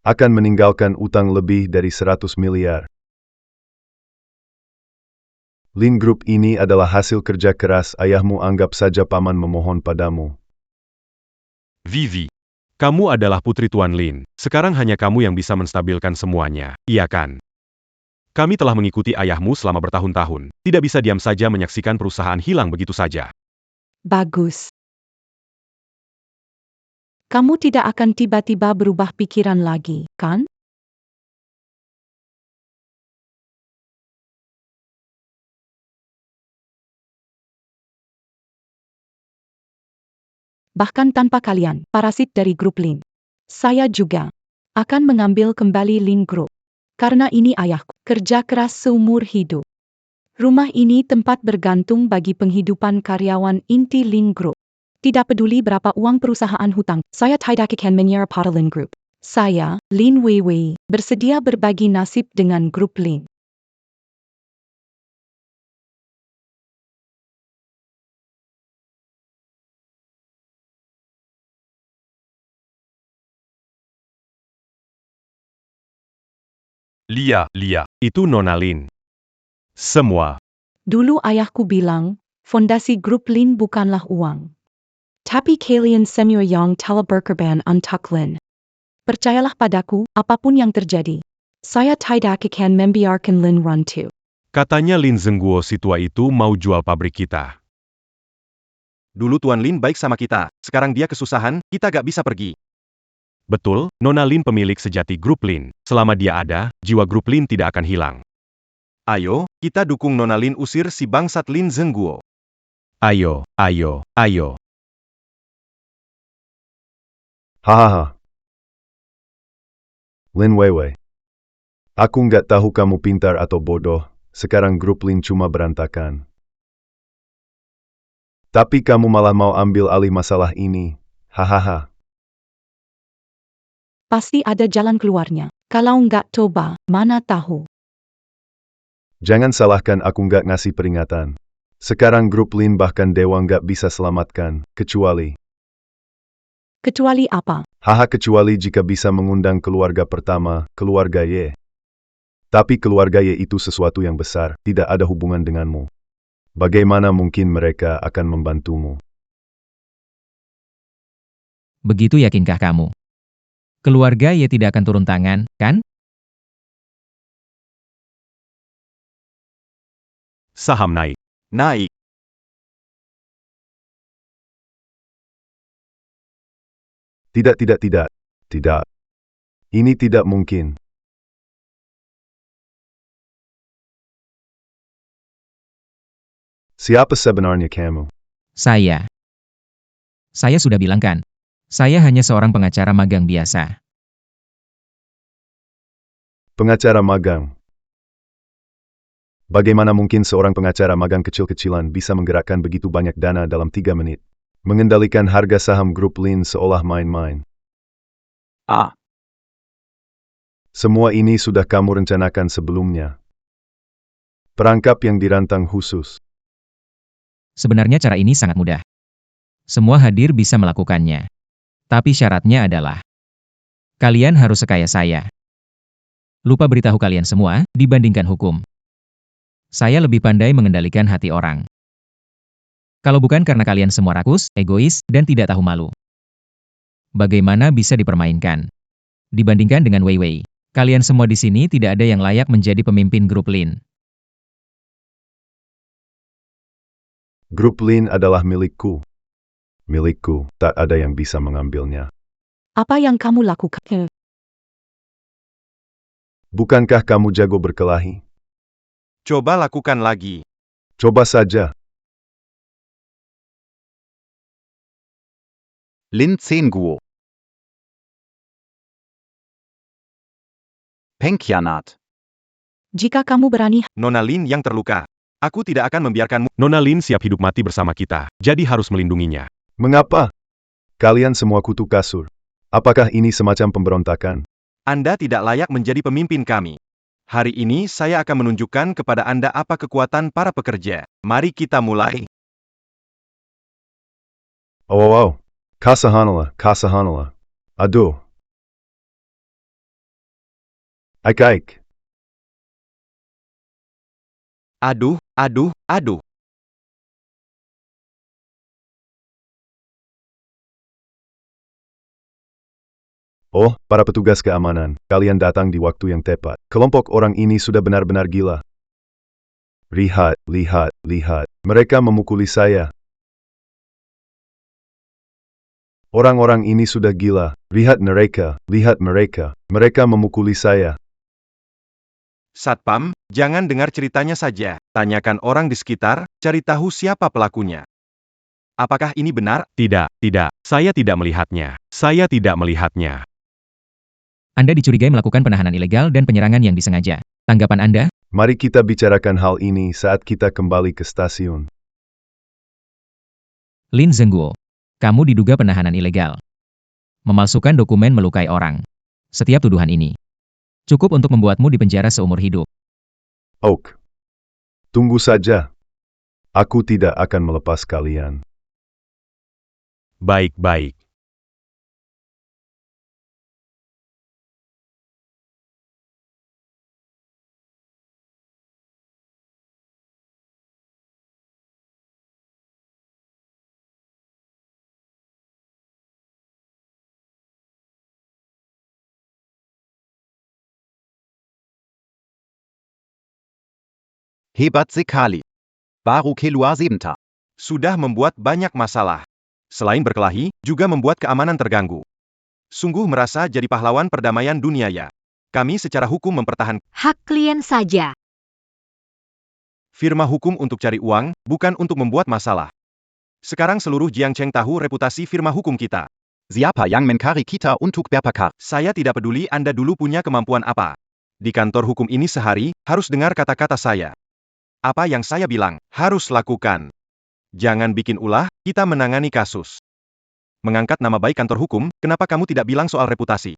akan meninggalkan utang lebih dari 100 miliar. Lin, grup ini adalah hasil kerja keras ayahmu. Anggap saja paman memohon padamu. Vivi. Kamu adalah putri Tuan Lin. Sekarang hanya kamu yang bisa menstabilkan semuanya, iya kan? Kami telah mengikuti ayahmu selama bertahun-tahun. Tidak bisa diam saja menyaksikan perusahaan hilang begitu saja. Bagus. Kamu tidak akan tiba-tiba berubah pikiran lagi, kan? Bahkan tanpa kalian, parasit dari grup Lin. Saya juga akan mengambil kembali Lin Group. Karena ini ayahku, kerja keras seumur hidup. Rumah ini tempat bergantung bagi penghidupan karyawan inti Lin Group. Tidak peduli berapa uang perusahaan hutang, saya tidak akan menyerah pada Lin Group. Saya, Lin Weiwei, bersedia berbagi nasib dengan grup Lin. Lia. Itu Nona Lin. Semua. Dulu ayahku bilang, fondasi grup Lin bukanlah uang. Tapi kalian semua yang telah berkorban untuk Lin. Percayalah padaku, apapun yang terjadi. Saya tidak akan membiarkan Lin runtuh. Katanya Lin Zengguo si tua itu mau jual pabrik kita. Dulu Tuan Lin baik sama kita, sekarang dia kesusahan, kita gak bisa pergi. Betul, Nona Lin pemilik sejati grup Lin. Selama dia ada, jiwa grup Lin tidak akan hilang. Ayo, kita dukung Nona Lin usir si bangsat Lin Zengguo. Ayo. Hahaha. Lin Weiwei. Aku nggak tahu kamu pintar atau bodoh, sekarang grup Lin cuma berantakan. Tapi kamu malah mau ambil alih masalah ini. Hahaha. Pasti ada jalan keluarnya. Kalau nggak coba, mana tahu. Jangan salahkan aku nggak ngasih peringatan. Sekarang grup Lin bahkan dewa nggak bisa selamatkan, kecuali... Kecuali apa? Haha, kecuali jika bisa mengundang keluarga pertama, keluarga Ye. Tapi keluarga Ye itu sesuatu yang besar, tidak ada hubungan denganmu. Bagaimana mungkin mereka akan membantumu? Begitu yakinkah kamu? Keluarga Ye tidak akan turun tangan, kan? Saham naik. Naik. Tidak. Ini tidak mungkin. Siapa sebenarnya kamu? Saya sudah bilang kan? Saya hanya seorang pengacara magang biasa. Pengacara magang. Bagaimana mungkin seorang pengacara magang kecil-kecilan bisa menggerakkan begitu banyak dana dalam 3 menit? Mengendalikan harga saham grup Lin seolah main-main. Semua ini sudah kamu rencanakan sebelumnya. Perangkap yang dirancang khusus. Sebenarnya cara ini sangat mudah. Semua hadir bisa melakukannya. Tapi syaratnya adalah, kalian harus sekaya saya. Lupa beritahu kalian semua, dibandingkan hukum. Saya lebih pandai mengendalikan hati orang. Kalau bukan karena kalian semua rakus, egois, dan tidak tahu malu. Bagaimana bisa dipermainkan? Dibandingkan dengan Weiwei, kalian semua di sini tidak ada yang layak menjadi pemimpin grup Lin. Grup Lin adalah milikku. Milikku, tak ada yang bisa mengambilnya. Apa yang kamu lakukan? Bukankah kamu jago berkelahi? Coba lakukan lagi. Coba saja. Lin Zengguo. Pengkhianat. Jika kamu berani, Nona Lin yang terluka. Aku tidak akan membiarkanmu. Nona Lin siap hidup mati bersama kita, jadi harus melindunginya. Mengapa? Kalian semua kutu kasur. Apakah ini semacam pemberontakan? Anda tidak layak menjadi pemimpin kami. Hari ini saya akan menunjukkan kepada Anda apa kekuatan para pekerja. Mari kita mulai. Oh. Kasahanala. Aduh. Aik. Aduh, aduh, aduh. Oh, para petugas keamanan, kalian datang di waktu yang tepat. Kelompok orang ini sudah benar-benar gila. Lihat, lihat, lihat. Mereka memukuli saya. Orang-orang ini sudah gila. Lihat mereka, lihat mereka. Mereka memukuli saya. Satpam, jangan dengar ceritanya saja. Tanyakan orang di sekitar, cari tahu siapa pelakunya. Apakah ini benar? Tidak, tidak. Saya tidak melihatnya. Saya tidak melihatnya. Anda dicurigai melakukan penahanan ilegal dan penyerangan yang disengaja. Tanggapan Anda? Mari kita bicarakan hal ini saat kita kembali ke stasiun. Lin Zhengguo. Kamu diduga penahanan ilegal. Memalsukan dokumen melukai orang. Setiap tuduhan ini cukup untuk membuatmu dipenjara seumur hidup. Oak. Tunggu saja. Aku tidak akan melepas kalian. Baik-baik. Hebat sekali. Baru keluar sebentar. Sudah membuat banyak masalah. Selain berkelahi, juga membuat keamanan terganggu. Sungguh merasa jadi pahlawan perdamaian dunia ya. Kami secara hukum mempertahankan Hak klien saja. firma hukum untuk cari uang, bukan untuk membuat masalah. Sekarang seluruh Jiangcheng tahu reputasi firma hukum kita. Siapa yang mencari kita untuk berpakar? Saya tidak peduli Anda dulu punya kemampuan apa. Di kantor hukum ini sehari, harus dengar kata-kata saya. Apa yang saya bilang, harus lakukan. Jangan bikin ulah, kita menangani kasus. Mengangkat nama baik kantor hukum, kenapa kamu tidak bilang soal reputasi?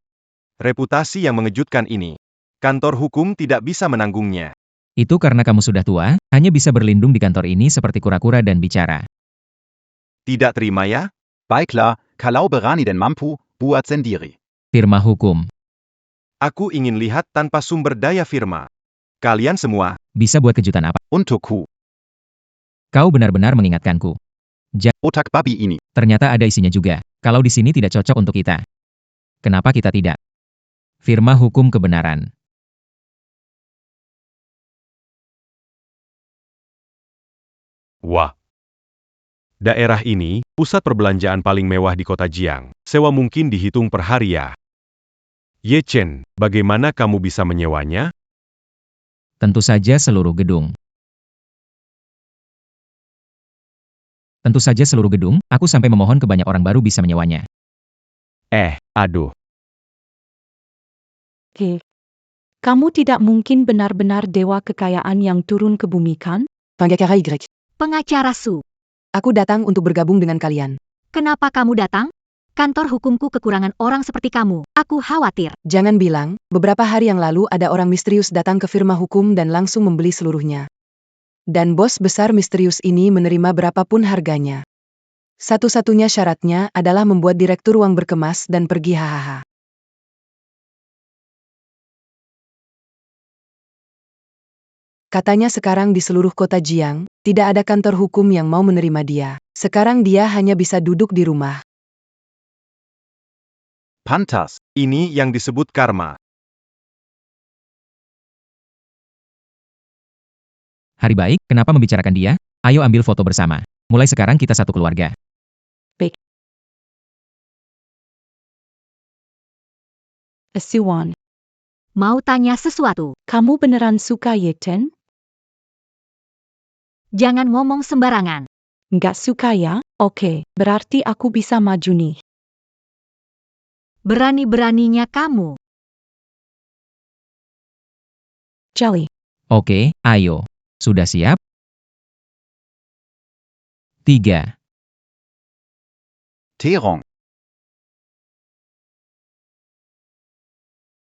Reputasi yang mengejutkan ini. Kantor hukum tidak bisa menanggungnya. Itu karena kamu sudah tua, hanya bisa berlindung di kantor ini seperti kura-kura dan bicara. Tidak terima ya? Baiklah, kalau berani dan mampu, buat sendiri. Firma hukum. Aku ingin lihat tanpa sumber daya firma. Kalian semua, Bisa buat kejutan apa? Untukku. Kau benar-benar mengingatkanku. Otak babi ini. Ternyata ada isinya juga. Kalau di sini tidak cocok untuk kita. Kenapa kita tidak? Firma hukum kebenaran. Wah. Daerah ini, pusat perbelanjaan paling mewah di kota Jiang. Sewa mungkin dihitung per hari ya. Ye Chen, bagaimana kamu bisa menyewanya? Tentu saja seluruh gedung. Tentu saja seluruh gedung, aku sampai memohon ke banyak orang baru bisa menyewanya. Aduh. Oke. Kamu tidak mungkin benar-benar dewa kekayaan yang turun ke bumi kan? Panggakara Y. Pengacara Su. Aku datang untuk bergabung dengan kalian. Kenapa kamu datang? Kantor hukumku kekurangan orang seperti kamu. Aku khawatir. Jangan bilang, beberapa hari yang lalu ada orang misterius datang ke firma hukum dan langsung membeli seluruhnya. Dan bos besar misterius ini menerima berapapun harganya. Satu-satunya syaratnya adalah membuat direktur uang berkemas dan pergi hahaha. Katanya sekarang di seluruh kota Jiang, tidak ada kantor hukum yang mau menerima dia. Sekarang dia hanya bisa duduk di rumah. Pantas. Ini yang disebut karma. Hari baik, kenapa membicarakan dia? Ayo ambil foto bersama. Mulai sekarang kita satu keluarga. Siwan, Mau tanya sesuatu? kamu beneran suka Ye Chen? Jangan ngomong sembarangan. Nggak suka ya? Oke, berarti aku bisa maju nih. Berani-beraninya kamu. Jali. Oke, ayo. Sudah siap? 3, Terong.